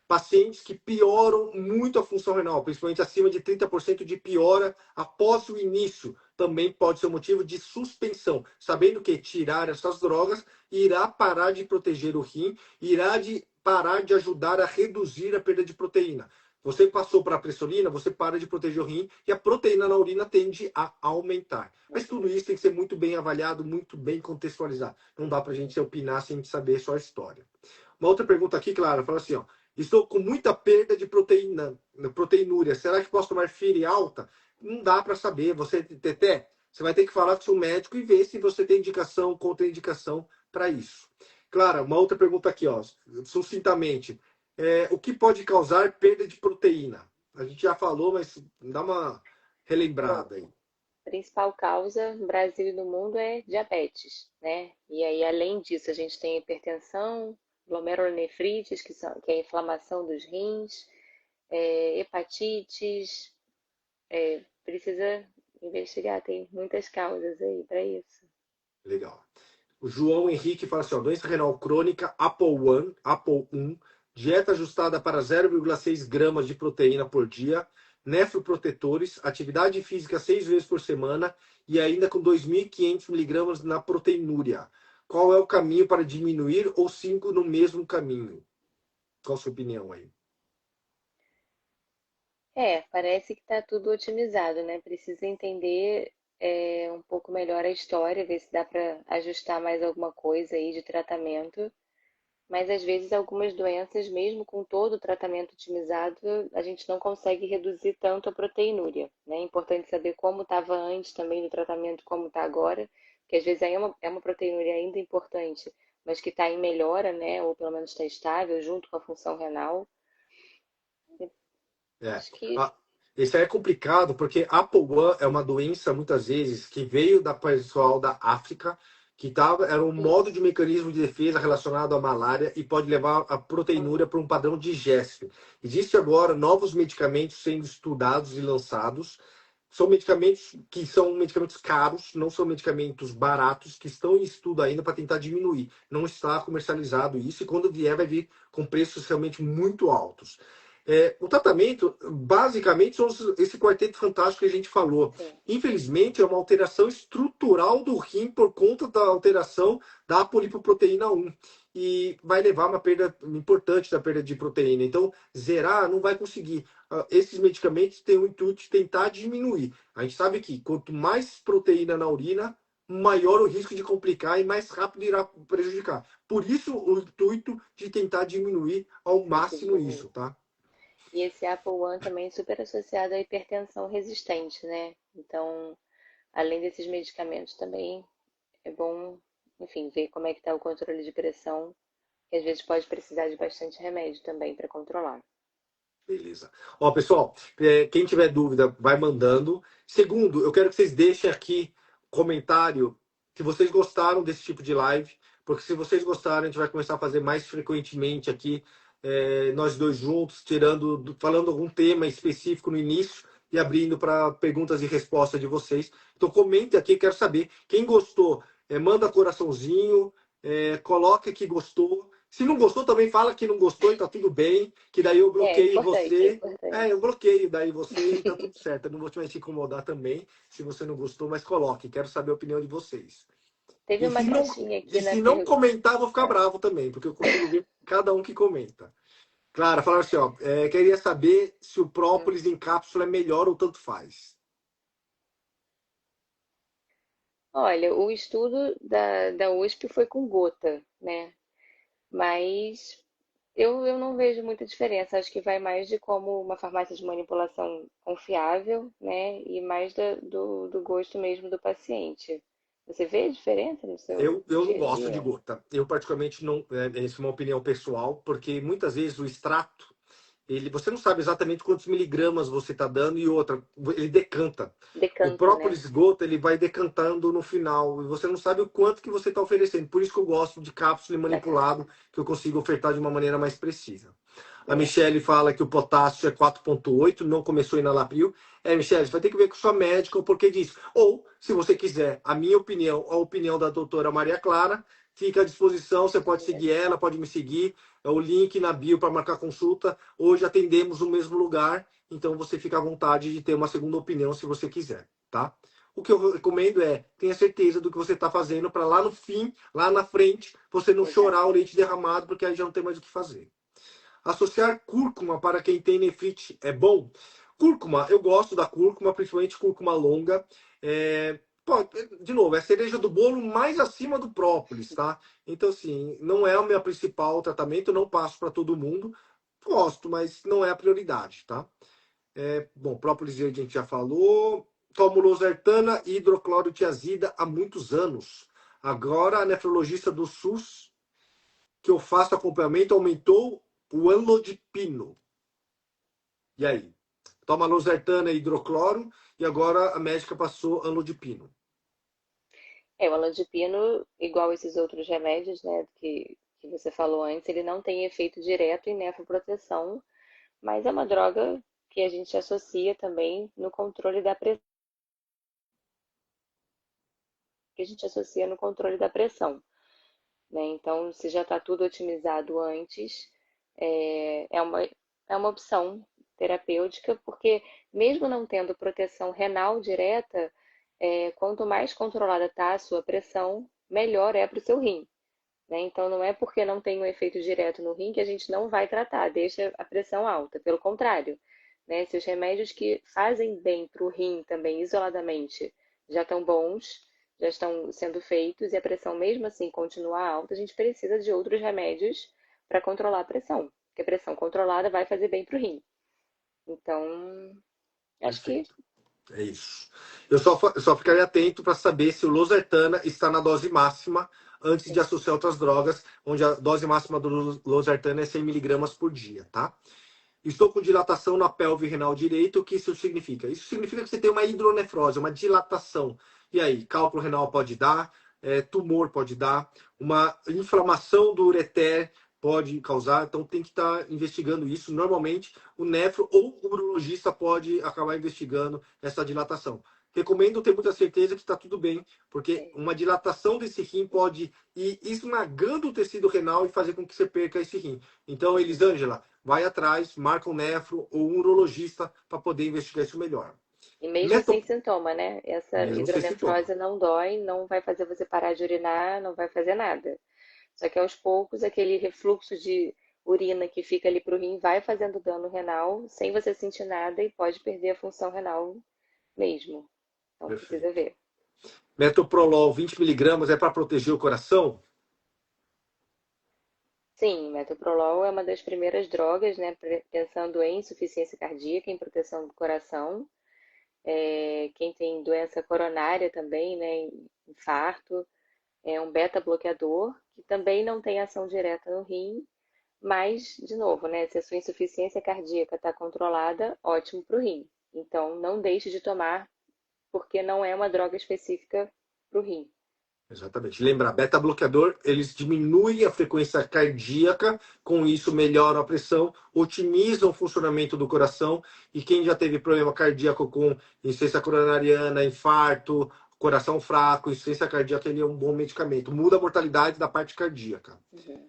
Pacientes que pioram muito a função renal, principalmente acima de 30% de piora após o início, também pode ser um motivo de suspensão, sabendo que tirar essas drogas irá parar de proteger o rim, parar de ajudar a reduzir a perda de proteína. Você passou para a pressolina, você para de proteger o rim e a proteína na urina tende a aumentar. Mas tudo isso tem que ser muito bem avaliado, muito bem contextualizado. Não dá para a gente opinar sem saber só a história. Uma outra pergunta aqui, Clara, fala assim, ó. Estou com muita perda de proteína, proteinúria. Será que posso tomar FIRE alta? Não dá para saber. Você, Teté, você vai ter que falar com o seu médico e ver se você tem indicação, contraindicação para isso. Clara, uma outra pergunta aqui, ó, sucintamente. O que pode causar perda de proteína? A gente já falou, mas dá uma Bom, relembrada aí. principal causa no Brasil e no mundo é diabetes, né? E aí, além disso, a gente tem hipertensão, glomerulonefrites, que é a inflamação dos rins, hepatites, precisa investigar, tem muitas causas aí para isso. Legal. O João Henrique fala assim, ó, doença renal crônica, APOL1, dieta ajustada para 0,6 gramas de proteína por dia, nefroprotetores, atividade física 6 vezes por semana e ainda com 2.500 miligramas na proteinúria. Qual é o caminho para diminuir ou 5 no mesmo caminho? Qual a sua opinião aí? Parece que está tudo otimizado, né? Precisa entender um pouco melhor a história, ver se dá para ajustar mais alguma coisa aí de tratamento. Mas às vezes algumas doenças, mesmo com todo o tratamento otimizado, a gente não consegue reduzir tanto a proteinúria, né? É importante saber como estava antes também do tratamento, como está agora, porque às vezes aí é uma proteinúria ainda importante, mas que está em melhora, né? Ou pelo menos está estável junto com a função renal. É. Acho que Ah, esse aí é complicado porque a APOL1 é uma doença, muitas vezes, que veio da pessoal da África, era um modo de isso. mecanismo de defesa relacionado à malária e pode levar a proteinúria Uhum. para um padrão de GESP. Existe agora novos medicamentos sendo estudados e lançados. São medicamentos que são medicamentos caros, não são medicamentos baratos, que estão em estudo ainda para tentar diminuir. Não está comercializado isso, e quando vier, vai vir com preços realmente muito altos. O tratamento, basicamente, são esse quarteto fantástico que a gente falou. Sim. Infelizmente, é uma alteração estrutural do rim por conta da alteração da polipoproteína 1. E vai levar a uma perda importante da perda de proteína. Então, zerar não vai conseguir. Esses medicamentos têm o intuito de tentar diminuir. A gente sabe que quanto mais proteína na urina, maior o risco de complicar e mais rápido irá prejudicar. Por isso, o intuito de tentar diminuir ao Esse máximo diminuir. isso, tá? E esse Apple One também é super associado à hipertensão resistente, né? Então, além desses medicamentos, também é bom, enfim, ver como é que está o controle de pressão, que às vezes pode precisar de bastante remédio também para controlar. Beleza. Ó, pessoal, quem tiver dúvida, vai mandando. Segundo, eu quero que vocês deixem aqui comentário se vocês gostaram desse tipo de live, porque se vocês gostaram, a gente vai começar a fazer mais frequentemente aqui, nós dois juntos, falando algum tema específico no início e abrindo para perguntas e respostas de vocês. Então, comente aqui, quero saber. Quem gostou, manda coraçãozinho, coloca que gostou. Se não gostou, também fala que não gostou e tá tudo bem, que daí eu É bloqueio importante, é você. importante. Eu bloqueio daí você e tá tudo certo. Eu não vou te mais te incomodar também, se você não gostou, mas coloque. Quero saber a opinião de vocês. Teve E uma se não, caixinha e aqui na se não pergunta. comentar, eu vou ficar bravo também, porque eu consigo ver cada um que comenta. Clara, falaram assim, ó, queria saber se o própolis em cápsula é melhor ou tanto faz. Olha, o estudo da USP foi com gota, né? Mas eu não vejo muita diferença. Acho que vai mais de como uma farmácia de manipulação confiável, né? E mais do gosto mesmo do paciente. Você vê a diferença no seu Eu não dia a gosto de dia? gota. Eu, particularmente, não. Essa é uma opinião pessoal, porque muitas vezes o extrato, você não sabe exatamente quantos miligramas você está dando e outra, ele decanta. O Decanta, né? própolis gota, ele vai decantando no final e você não sabe o quanto que você está oferecendo. Por isso que eu gosto de cápsula e Da manipulado, cápsula. que eu consigo ofertar de uma maneira mais precisa. A É, Michelle fala que o potássio é 4,8, não começou a inalapril. Michelle, você vai ter que ver com sua médica o porquê disso. Ou, se você quiser, a minha opinião, a opinião da doutora Maria Clara, fica à disposição. Você pode seguir ela, pode me seguir. É o link na bio para marcar consulta. Hoje atendemos no mesmo lugar, então você fica à vontade de ter uma segunda opinião se você quiser, tá? O que eu recomendo é tenha certeza do que você está fazendo para lá no fim, lá na frente, você não chorar o exato. leite derramado, porque aí já não tem mais o que fazer. Associar cúrcuma para quem tem nefrite é bom? Cúrcuma, eu gosto da cúrcuma, principalmente cúrcuma longa. Pô, de novo, é a cereja do bolo mais acima do própolis, tá? Então, assim, não é o meu principal tratamento, eu não passo para todo mundo. Gosto, mas não é a prioridade, tá? Bom, própolis a gente já falou. Tomo losartana e hidroclorotiazida há muitos anos. Agora, a nefrologista do SUS que eu faço acompanhamento aumentou o anlodipino. E aí? Toma losartana e hidrocloro e agora a médica passou anlodipino. O alandipino, igual esses outros remédios, né, que você falou antes, ele não tem efeito direto em nefroproteção, mas é uma droga que a gente associa também no controle da pressão, que a gente associa no controle da pressão, né? Então, se já está tudo otimizado antes, é uma opção terapêutica, porque mesmo não tendo proteção renal direta, quanto mais controlada está a sua pressão, melhor é para o seu rim. Né? Então, não é porque não tem um efeito direto no rim que a gente não vai tratar, deixa a pressão alta. Pelo contrário, né? Se os remédios que fazem bem para o rim também isoladamente já estão bons, já estão sendo feitos e a pressão mesmo assim continua alta, a gente precisa de outros remédios para controlar a pressão, porque a pressão controlada vai fazer bem para o rim. Então, acho que Perfeito. É isso. Eu só ficaria atento para saber se o losartana está na dose máxima antes de sim. associar outras drogas, onde a dose máxima do losartana é 100 miligramas por dia, tá? Estou com dilatação na pelve renal direito. O que isso significa? Isso significa que você tem uma hidronefrose, uma dilatação. E aí, cálculo renal pode dar, tumor pode dar, uma inflamação do ureter pode causar. Então, tem que estar investigando isso. Normalmente, o nefro ou o urologista pode acabar investigando essa dilatação. Recomendo ter muita certeza que está tudo bem, porque É. uma dilatação desse rim pode ir esmagando o tecido renal e fazer com que você perca esse rim. Então, Uhum. Elisângela, vai atrás, marca um nefro ou um urologista para poder investigar isso melhor. E mesmo sem Meto... sintoma, né? Essa Mesmo sem sintoma. hidronefrose não dói, não vai fazer você parar de urinar, não vai fazer nada. Só que aos poucos, aquele refluxo de urina que fica ali para o rim vai fazendo dano renal sem você sentir nada e pode perder a função renal mesmo. Então precisa Perfeito. ver. Metoprolol 20 miligramas é para proteger o coração? Sim, metoprolol é uma das primeiras drogas, né, pensando em insuficiência cardíaca, em proteção do coração. Quem tem doença coronária também, né, infarto, é um beta-bloqueador, que também não tem ação direta no rim, mas, de novo, né, se a sua insuficiência cardíaca está controlada, ótimo para o rim. Então, não deixe de tomar, porque não é uma droga específica para o rim. Exatamente. Lembrar, beta-bloqueador, eles diminuem a frequência cardíaca, com isso melhoram a pressão, otimizam o funcionamento do coração, e quem já teve problema cardíaco com insuficiência coronariana, infarto, coração fraco, insuficiência cardíaca, ele é um bom medicamento. Muda a mortalidade da parte cardíaca. Uhum,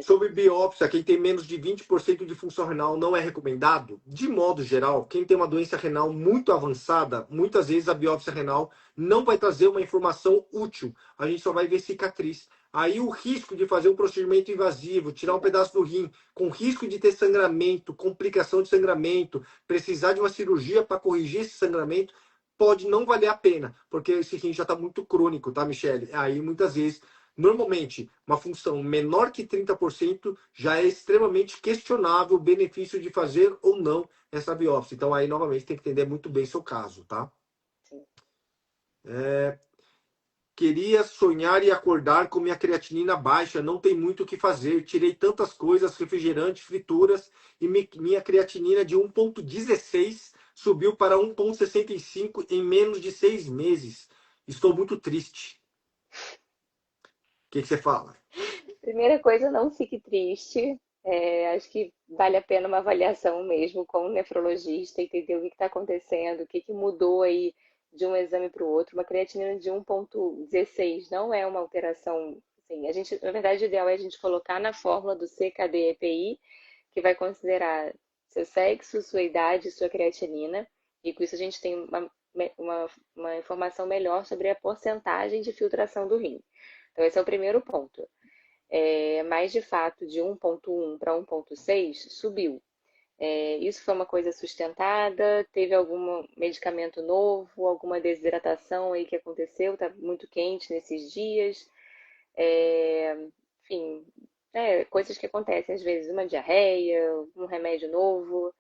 Sobre exato. biópsia, quem tem menos de 20% de função renal não é recomendado? De modo geral, quem tem uma doença renal muito avançada, muitas vezes a biópsia renal não vai trazer uma informação útil. A gente só vai ver cicatriz. Aí o risco de fazer um procedimento invasivo, tirar um Exato. pedaço do rim, com risco de ter sangramento, complicação de sangramento, precisar de uma cirurgia para corrigir esse sangramento, pode não valer a pena, porque esse rim já está muito crônico, tá, Michele? Aí muitas vezes normalmente, uma função menor que 30% já é extremamente questionável o benefício de fazer ou não essa biópsia. Então, aí, novamente, tem que entender muito bem seu caso, tá? Sim. Queria sonhar e acordar com minha creatinina baixa, não tem muito o que fazer. Tirei tantas coisas, refrigerantes, frituras, e minha creatinina de 1,16 subiu para 1,65 em menos de 6 meses. Estou muito triste. O que você fala? Primeira coisa, não fique triste. Acho que vale a pena uma avaliação mesmo com o nefrologista, entender o que está acontecendo, o que mudou aí de um exame para o outro. Uma creatinina de 1,16 não é uma alteração. Assim, na verdade, o ideal é a gente colocar na fórmula do CKD-EPI, que vai considerar seu sexo, sua idade, sua creatinina, e com isso a gente tem uma informação melhor sobre a porcentagem de filtração do rim. Então, esse é o primeiro ponto. Mas de fato de 1,1 para 1,6 subiu. Isso foi uma coisa sustentada? Teve algum medicamento novo, alguma desidratação aí que aconteceu? Está muito quente nesses dias. Enfim, coisas que acontecem às vezes, uma diarreia, um remédio novo,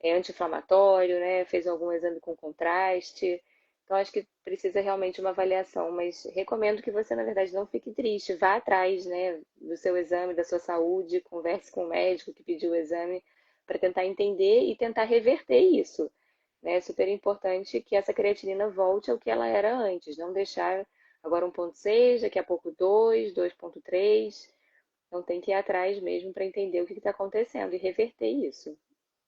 anti-inflamatório, né? Fez algum exame com contraste. Então, acho que precisa realmente uma avaliação, mas recomendo que você, na verdade, não fique triste. Vá atrás, né, do seu exame, da sua saúde, converse com o médico que pediu o exame para tentar entender e tentar reverter isso. Né? É super importante que essa creatinina volte ao que ela era antes, não deixar agora 1,6, daqui a pouco 2, 2,3. Então, tem que ir atrás mesmo para entender o que está acontecendo e reverter isso.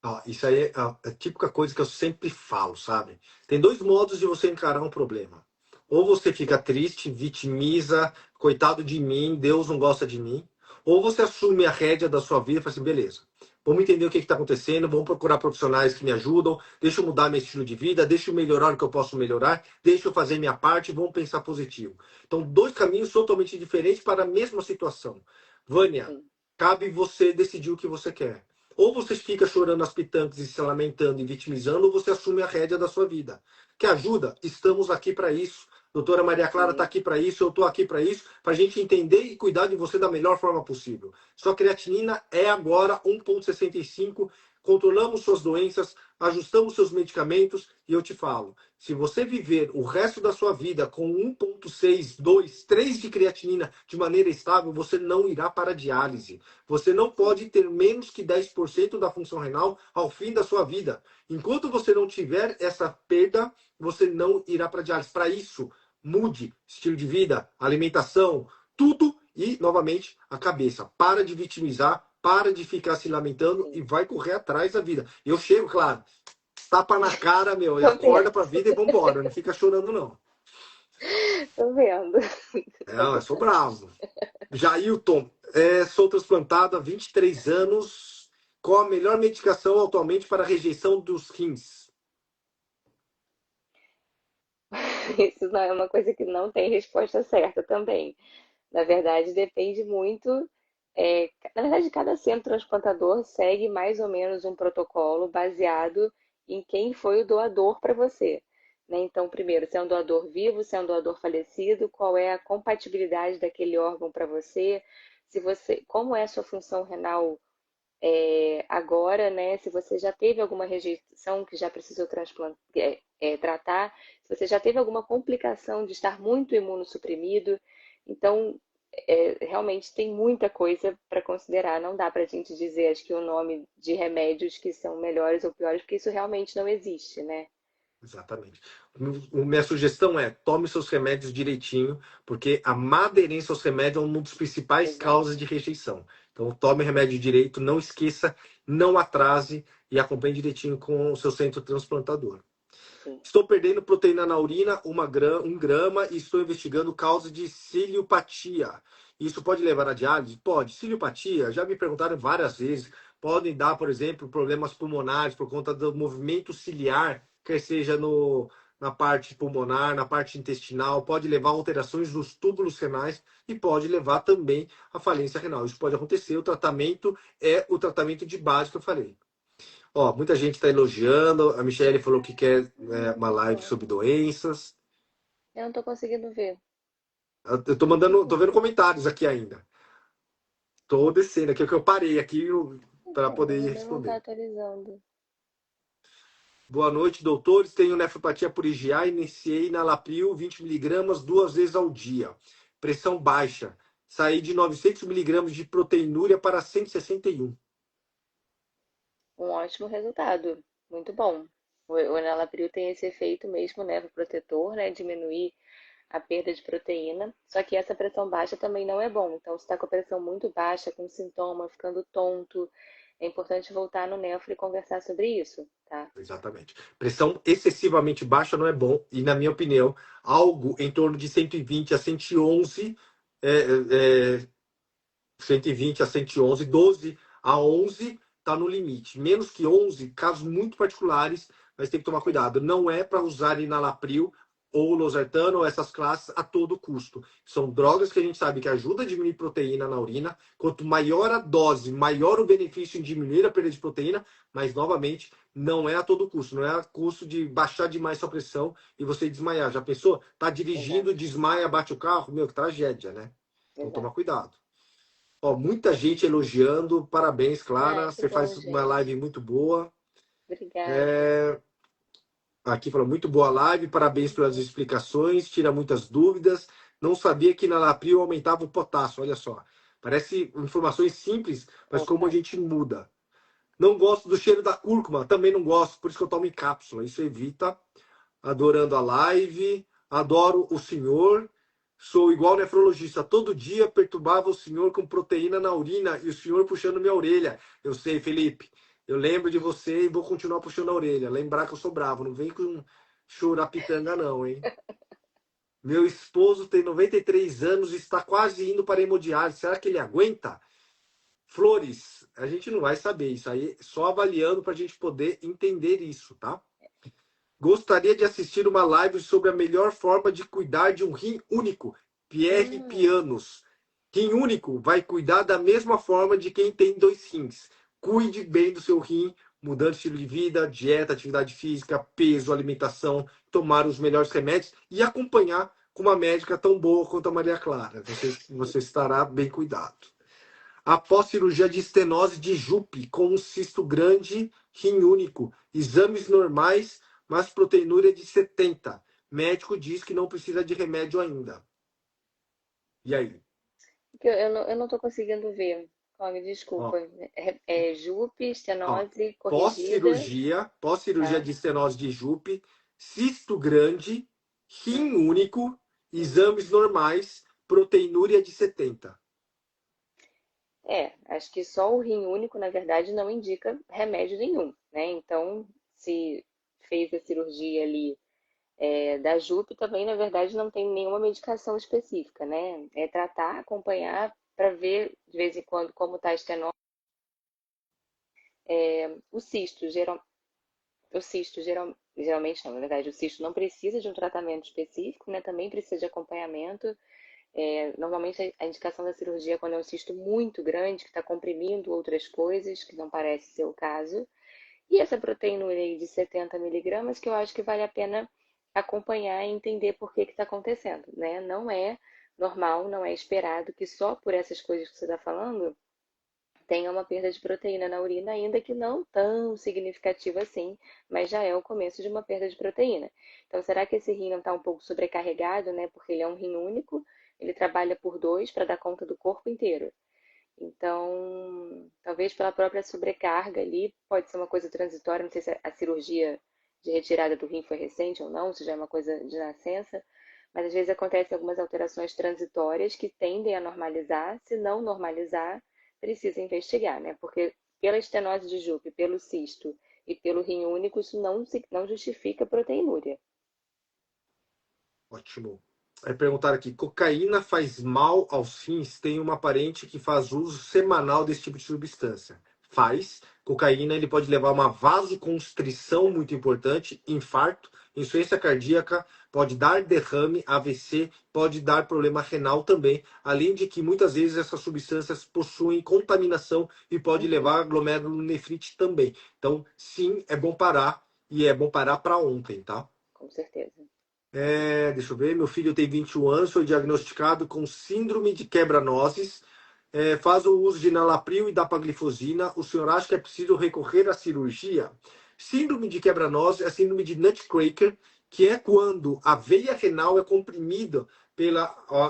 Ó, isso aí é a típica coisa que eu sempre falo, sabe? Tem dois modos de você encarar um problema. Ou você fica triste, vitimiza, coitado de mim, Deus não gosta de mim. Ou você assume a rédea da sua vida e fala assim, beleza, vamos entender o que está acontecendo, vamos procurar profissionais que me ajudam, deixa eu mudar meu estilo de vida, deixa eu melhorar o que eu posso melhorar, deixa eu fazer minha parte, vamos pensar positivo. Então, dois caminhos totalmente diferentes para a mesma situação. Vânia, Sim, cabe você decidir o que você quer. Ou você fica chorando as pitangas e se lamentando e vitimizando, ou você assume a rédea da sua vida. Que ajuda? Estamos aqui para isso. Doutora Maria Clara está sim, aqui para isso, eu estou aqui para isso, para a gente entender e cuidar de você da melhor forma possível. Sua creatinina é agora 1,65. Controlamos suas doenças, ajustamos seus medicamentos e eu te falo, se você viver o resto da sua vida com 1,6, 2, 3 de creatinina de maneira estável, você não irá para a diálise. Você não sim, pode ter menos que 10% da função renal ao fim da sua vida. Enquanto você não tiver essa perda, você não irá para a diálise. Para isso, mude estilo de vida, alimentação, tudo e, novamente, a cabeça. Para de vitimizar, para de ficar se lamentando e sim. vai correr atrás da vida. Eu chego, claro, tapa na cara, meu, e Tô vendo, acorda para a vida e vambora. Não fica chorando, não. tô vendo. Não, eu sou bravo. Jailton, sou transplantado há 23 anos. Qual a melhor medicação atualmente para a rejeição dos rins? Isso não é uma coisa que não tem resposta certa também. Na verdade, depende muito. Na verdade, cada centro transplantador segue mais ou menos um protocolo baseado em quem foi o doador para você. Né? Então, primeiro, se é um doador vivo, se é um doador falecido, qual é a compatibilidade daquele órgão para você, se você, como é a sua função renal agora, né, se você já teve alguma rejeição que já precisou tratar, se você já teve alguma complicação de estar muito imunossuprimido, então realmente tem muita coisa para considerar. Não dá para a gente dizer, acho que o nome de remédios que são melhores ou piores, porque isso realmente não existe, né? Exatamente. Minha sugestão é tome seus remédios direitinho, porque a má aderência aos remédios é uma das principais Exato. causas de rejeição. Então, tome o remédio direito, não esqueça, não atrase e acompanhe direitinho com o seu centro transplantador. Sim. Estou perdendo proteína na urina, 1 grama, e estou investigando causa de ciliopatia. Isso pode levar à diálise? Pode. Ciliopatia, já me perguntaram várias vezes, podem dar, por exemplo, problemas pulmonares por conta do movimento ciliar, quer seja na parte pulmonar, na parte intestinal, pode levar a alterações nos túbulos renais e pode levar também à falência renal. Isso pode acontecer, o tratamento é o tratamento de base que eu falei. Ó, muita gente está elogiando. A Michelle falou que quer uma live sobre doenças. Eu não estou conseguindo ver. Eu tô mandando, tô vendo comentários aqui ainda. Tô descendo aqui, que eu parei aqui para Então, poder mas o meu não está responder. atualizando. Boa noite, doutores. Tenho nefropatia por IgA, iniciei na Lapril 20 miligramas 2 vezes ao dia. Pressão baixa. Saí de 900 miligramas de proteinúria para 161. Um ótimo resultado, muito bom. O enalapril tem esse efeito mesmo nefoprotetor, né? Diminuir a perda de proteína. Só que essa pressão baixa também não é bom. Então, se está com a pressão muito baixa, com sintoma, ficando tonto, é importante voltar no nefro e conversar sobre isso, tá? Exatamente. Pressão excessivamente baixa não é bom. E, na minha opinião, algo em torno de 120 a 111, é, é, 120 a 111, 12 a 11 está no limite. Menos que 11, casos muito particulares, mas tem que tomar Sim, cuidado. Não é para usar enalapril ou losartano ou essas classes a todo custo. São drogas que a gente sabe que ajudam a diminuir proteína na urina. Quanto maior a dose, maior o benefício em diminuir a perda de proteína, mas, novamente, não é a todo custo. Não é a custo de baixar demais sua pressão e você desmaiar. Já pensou? Tá dirigindo, exato, desmaia, bate o carro? Meu, que tragédia, né? Então, toma exato. cuidado. Ó, muita gente elogiando. Parabéns, Ai, Clara. que Você bom, faz uma gente. live muito boa. Obrigada. É, aqui falou, muito boa live. Parabéns pelas explicações. Tira muitas dúvidas. Não sabia que na Lapril aumentava o potássio. Olha só. Parece informações simples, mas como a Opa, gente muda. Não gosto do cheiro da cúrcuma. Também não gosto. Por isso que eu tomo em cápsula. Isso evita. Adorando a live, adoro o senhor, sou igual nefrologista, todo dia perturbava o senhor com proteína na urina e o senhor puxando minha orelha. Eu sei, Felipe, eu lembro de você e vou continuar puxando a orelha. Lembrar que eu sou bravo, não vem com chorar pitanga não, hein? Meu esposo tem 93 anos e está quase indo para a hemodiálise. Será que ele aguenta? Flores, a gente não vai saber isso aí, só avaliando para a gente poder entender isso, tá? Gostaria de assistir uma live sobre a melhor forma de cuidar de um rim único. Pierre hum, Pianos. Rim único vai cuidar da mesma forma de quem tem 2 rins. Cuide bem do seu rim, mudando estilo de vida, dieta, atividade física, peso, alimentação, tomar os melhores remédios e acompanhar com uma médica tão boa quanto a Maria Clara. Você estará bem cuidado. Após cirurgia de estenose de Jupe com um cisto grande, rim único, exames normais, mas proteinúria de 70. Médico diz que não precisa de remédio ainda. E aí? que eu não tô conseguindo ver. Cog, Ó, desculpa. É Jupe, ó. estenose corrigida, Pós-cirurgia tá? de estenose de Jupe, cisto grande, rim Uhum, único, uhum. exames normais, proteinúria de 70. Acho que só o rim único, na verdade, não indica remédio nenhum, né? Então, se fez a cirurgia ali da Jupe, também, na verdade, não tem nenhuma medicação específica, né? É tratar, acompanhar, para ver de vez em quando como está a estenose. O cisto, geralmente não, na verdade, o cisto não precisa de um tratamento específico, né? Também precisa de acompanhamento. Normalmente a indicação da cirurgia é quando é um cisto muito grande, que está comprimindo outras coisas, que não parece ser o caso. E essa proteína aí de 70 miligramas, que eu acho que vale a pena acompanhar e entender por que está acontecendo, né? Não é normal, não é esperado que só por essas coisas que você está falando tenha uma perda de proteína na urina, ainda que não tão significativa assim, mas já é o começo de uma perda de proteína. Então, será que esse rim não está um pouco sobrecarregado, né? Porque ele é um rim único, ele trabalha por dois para dar conta do corpo inteiro. Então, talvez pela própria sobrecarga ali, pode ser uma coisa transitória, não sei se a cirurgia de retirada do rim foi recente ou não, se já é uma coisa de nascença, mas às vezes acontecem algumas alterações transitórias que tendem a normalizar. Se não normalizar, precisa investigar, né? Porque pela estenose de Jupe, pelo cisto e pelo rim único, isso não justifica proteinúria. Ótimo. Aí perguntaram aqui: cocaína faz mal aos rins? Tem uma parente que faz uso semanal desse tipo de substância. Faz. Cocaína ele pode levar a uma vasoconstrição muito importante, infarto, insuficiência cardíaca, pode dar derrame, AVC, pode dar problema renal também. Além de que muitas vezes essas substâncias possuem contaminação e pode Uhum, levar a glomerulonefrite também. Então, sim, é bom parar e é bom parar para ontem, tá? com certeza. Deixa eu ver, meu filho tem 21 anos, foi diagnosticado com síndrome de quebra-nozes, faz o uso de nalapril e dapaglifosina. O senhor acha que é preciso recorrer à cirurgia? Síndrome de quebra-nós é a síndrome de Nutcracker, que é quando a veia renal é comprimida pela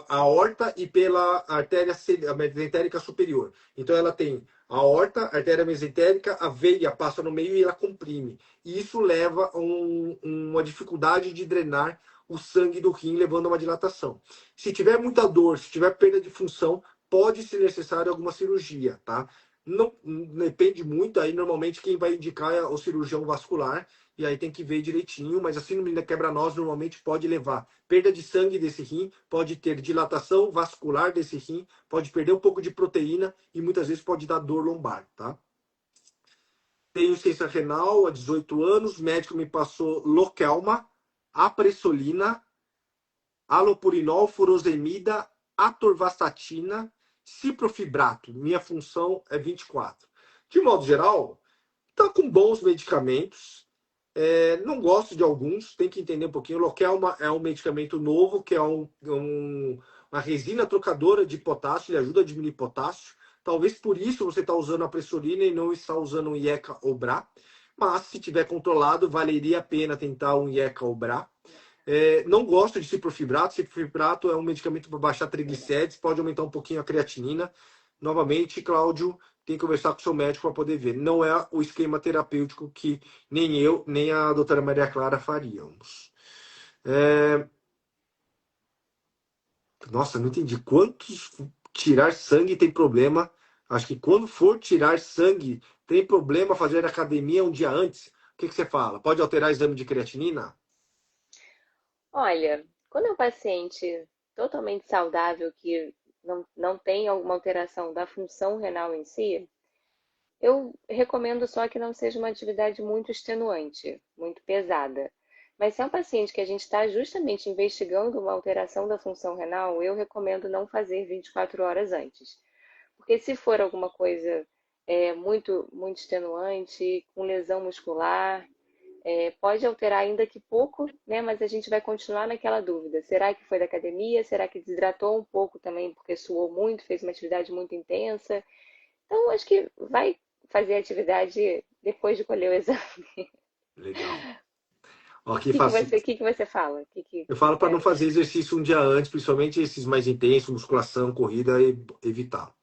aorta e pela artéria mesentérica superior. Então ela tem a aorta, a artéria mesentérica, a veia passa no meio e ela comprime. E isso leva a uma dificuldade de drenar o sangue do rim, levando a uma dilatação. Se tiver muita dor, se tiver perda de função, pode ser necessário alguma cirurgia, tá? Não depende muito, aí normalmente quem vai indicar é o cirurgião vascular, e aí tem que ver direitinho, mas a síndrome da quebra-nós normalmente pode levar perda de sangue desse rim, pode ter dilatação vascular desse rim, pode perder um pouco de proteína e muitas vezes pode dar dor lombar, tá? Tenho ciência renal há 18 anos, o médico me passou Lokelma, apresolina, alopurinol, furosemida, atorvastatina, ciprofibrato. Minha função é 24. De modo geral, está com bons medicamentos. Não gosto de alguns, tem que entender um pouquinho. O Lokelma é um medicamento novo, que é uma resina trocadora de potássio, ele ajuda a diminuir potássio. Talvez por isso você está usando a pressurina e não está usando um IECA ou BRA. Mas se tiver controlado, valeria a pena tentar um IECA ou BRA. Não gosto de ciprofibrato. Ciprofibrato é um medicamento para baixar triglicérides, pode aumentar um pouquinho a creatinina. Novamente, Cláudio, tem que conversar com o seu médico para poder ver. Não é o esquema terapêutico que nem eu, nem a doutora Maria Clara faríamos. Nossa, não entendi. Quantos tirar sangue tem problema? Acho que quando for tirar sangue, tem problema fazer academia um dia antes. O que você fala? Pode alterar o exame de creatinina? Olha, quando é um paciente totalmente saudável que não tem alguma alteração da função renal em si, eu recomendo só que não seja uma atividade muito extenuante, muito pesada. Mas se é um paciente que a gente está justamente investigando uma alteração da função renal, eu recomendo não fazer 24 horas antes. Porque se for alguma coisa muito extenuante, com lesão muscular, pode alterar ainda que pouco, né? Mas a gente vai continuar naquela dúvida. Será que foi da academia? Será que desidratou um pouco também porque suou muito, fez uma atividade muito intensa? Então, acho que vai fazer a atividade depois de colher o exame. Legal. Ó, O aqui que que faço. você, que que você fala? Eu falo para não É, fazer exercício um dia antes, principalmente esses mais intensos, musculação, corrida, e evitar.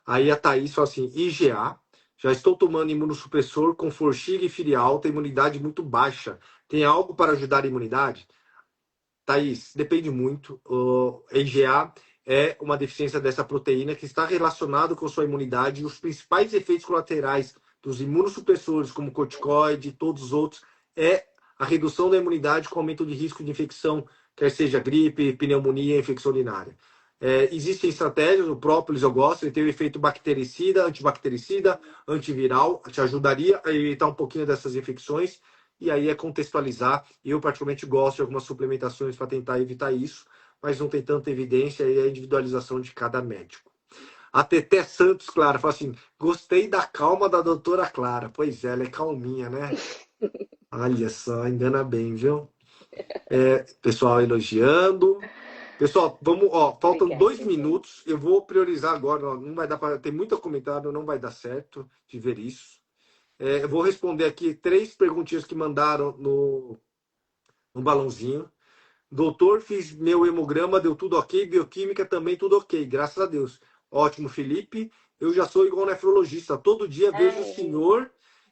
Aí a Thaís fala assim: IgA, já estou tomando imunossupressor com forxiga e fire alta, imunidade muito baixa. Tem algo para ajudar a imunidade? Thaís, depende muito. O IgA é uma deficiência dessa proteína que está relacionado com sua imunidade e os principais efeitos colaterais dos imunossupressores, como corticoide e todos os outros, é a redução da imunidade com aumento de risco de infecção, quer seja gripe, pneumonia, infecção urinária. Existem estratégias, o própolis eu gosto, ele tem o efeito bactericida, antiviral, te ajudaria a evitar um pouquinho dessas infecções, e aí é contextualizar. Eu, particularmente, gosto de algumas suplementações para tentar evitar isso, mas não tem tanta evidência e é a individualização de cada médico. A Teté Santos, Clara, fala assim: gostei da calma da doutora Clara. Pois é, ela é calminha, né? Olha só, engana bem, viu? Pessoal elogiando. Pessoal, vamos, ó, faltam dois obrigada, gente. minutos. Eu vou priorizar agora, ó, não vai dar para ter muito comentário, não vai dar certo de ver isso. Eu vou responder aqui três perguntinhas que mandaram no balãozinho. Doutor, fiz meu hemograma, deu tudo ok. Bioquímica também tudo ok, graças a Deus. Ótimo, Felipe. Eu já sou igual nefrologista. Todo dia vejo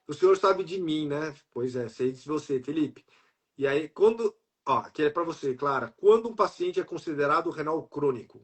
o senhor sabe de mim, né? Pois é, sei de você, Felipe. E aí, quando. Ó, que é para você, Clara. Quando um paciente é considerado renal crônico?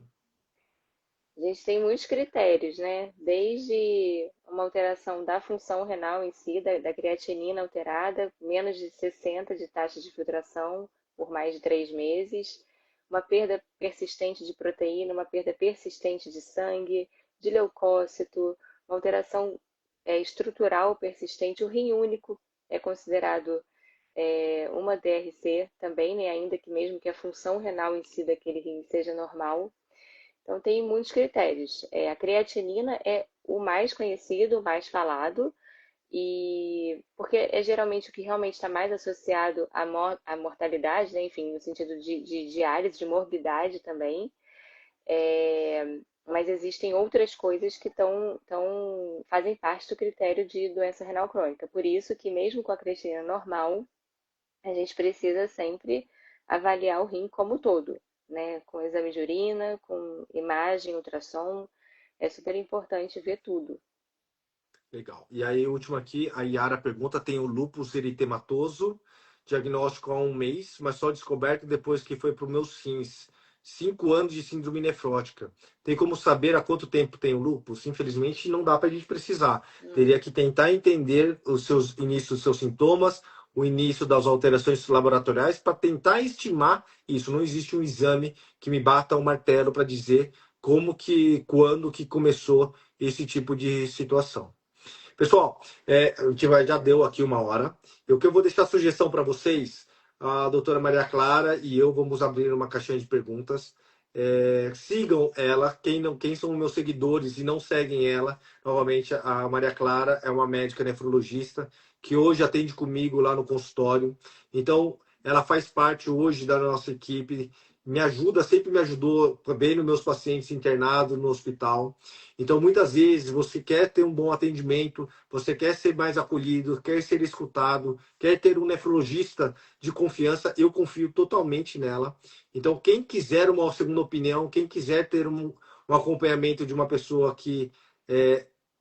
A gente tem muitos critérios, né? Desde uma alteração da função renal em si, da creatinina alterada, menos de 60 de taxa de filtração por mais de 3 meses, uma perda persistente de proteína, uma perda persistente de sangue, de leucócito, uma alteração estrutural persistente. O rim único é considerado uma DRC também, né? Ainda que mesmo que a função renal em si daquele rim seja normal. Então, tem muitos critérios. A creatinina é o mais conhecido, o mais falado, e porque é geralmente o que realmente está mais associado à mortalidade, né? Enfim, no sentido de diálise, de morbidade também. mas existem outras coisas que fazem parte do critério de doença renal crônica. Por isso que mesmo com a creatinina normal, a gente precisa sempre avaliar o rim como um todo, né? Com exame de urina, com imagem, ultrassom, é super importante ver tudo. Legal. E aí, último aqui, a Yara pergunta: tem o lúpus eritematoso, diagnóstico há um mês, mas só descoberto depois que foi para os meus rins. 5 anos de síndrome nefrótica. Tem como saber há quanto tempo tem o lúpus? Infelizmente, não dá para a gente precisar. Teria que tentar entender os seus inícios dos seus sintomas, o início das alterações laboratoriais, para tentar estimar isso. Não existe um exame que me bata o martelo para dizer como que, quando que começou esse tipo de situação. Pessoal, a gente já deu aqui 1 hora. O que eu vou deixar sugestão para vocês, a doutora Maria Clara e eu vamos abrir uma caixinha de perguntas. Sigam ela, quem são meus seguidores e não seguem ela, novamente, a Maria Clara é uma médica nefrologista que hoje atende comigo lá no consultório. Então, ela faz parte hoje da nossa equipe, me ajuda, sempre me ajudou também nos meus pacientes internados no hospital. Então, muitas vezes, você quer ter um bom atendimento, você quer ser mais acolhido, quer ser escutado, quer ter um nefrologista de confiança, eu confio totalmente nela. Então, quem quiser uma segunda opinião, quem quiser ter um acompanhamento de uma pessoa que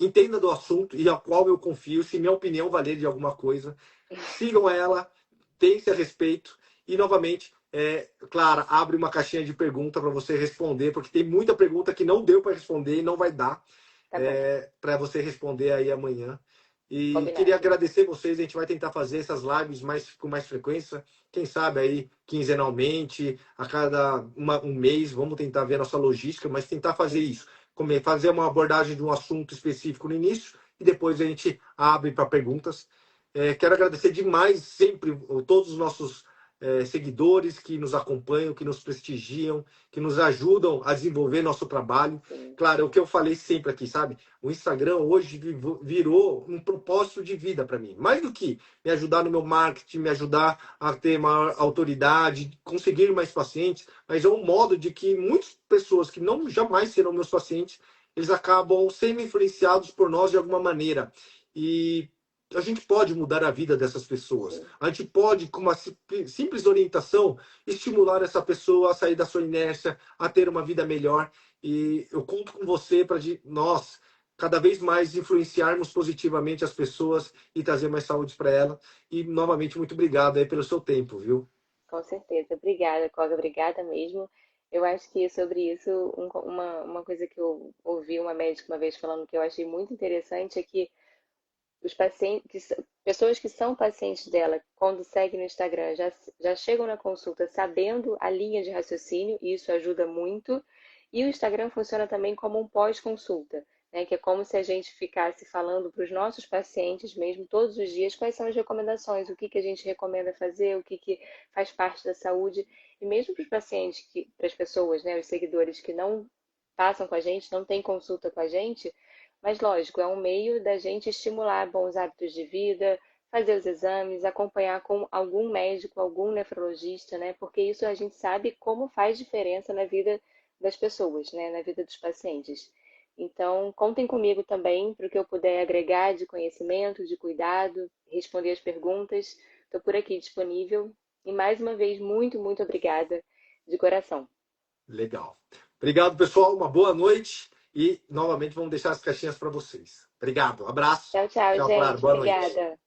entenda do assunto e a qual eu confio, se minha opinião valer de alguma coisa, sigam ela, pense a respeito e, novamente, Clara, abre uma caixinha de pergunta para você responder, porque tem muita pergunta que não deu para responder e não vai dar Tá bom, para você responder aí amanhã. E queria combinado. agradecer vocês, a gente vai tentar fazer essas lives com mais frequência, quem sabe aí quinzenalmente, a cada um mês, vamos tentar ver a nossa logística, mas tentar fazer isso, fazer uma abordagem de um assunto específico no início e depois a gente abre para perguntas. Quero agradecer demais sempre todos os nossos seguidores que nos acompanham, que nos prestigiam, que nos ajudam a desenvolver nosso trabalho. Sim, Claro, é o que eu falei sempre aqui, sabe? O Instagram hoje virou um propósito de vida para mim. Mais do que me ajudar no meu marketing, me ajudar a ter maior autoridade, conseguir mais pacientes, mas é um modo de que muitas pessoas que não jamais serão meus pacientes, eles acabam sendo influenciados por nós de alguma maneira. E a gente pode mudar a vida dessas pessoas. sim. A gente pode, com uma simples orientação, estimular essa pessoa a sair da sua inércia, a ter uma vida melhor. E eu conto com você para nós cada vez mais influenciarmos positivamente as pessoas e trazer mais saúde para elas. E novamente, muito obrigado aí pelo seu tempo, viu? Com certeza. Obrigada, Koga, obrigada mesmo. Eu acho que sobre isso, uma coisa que eu ouvi uma médica uma vez falando que eu achei muito interessante é que os pacientes, pessoas que são pacientes dela, quando seguem no Instagram, já chegam na consulta sabendo a linha de raciocínio, e isso ajuda muito. E o Instagram funciona também como um pós-consulta, né? Que é como se a gente ficasse falando para os nossos pacientes mesmo todos os dias quais são as recomendações, o que que a gente recomenda fazer, o que que faz parte da saúde. E mesmo para os pacientes, para as pessoas, né, os seguidores que não passam com a gente, não têm consulta com a gente, mas lógico, é um meio da gente estimular bons hábitos de vida, fazer os exames, acompanhar com algum médico, algum nefrologista, né? Porque isso a gente sabe como faz diferença na vida das pessoas, né? Na vida dos pacientes. Então, contem comigo também para o que eu puder agregar de conhecimento, de cuidado, responder as perguntas. Estou por aqui disponível. E mais uma vez, muito, muito obrigada de coração. Legal. Obrigado, pessoal. Uma boa noite. E novamente vamos deixar as caixinhas para vocês. Obrigado. Abraço. Tchau, tchau, Tchau, claro. gente. Boa noite. Obrigada.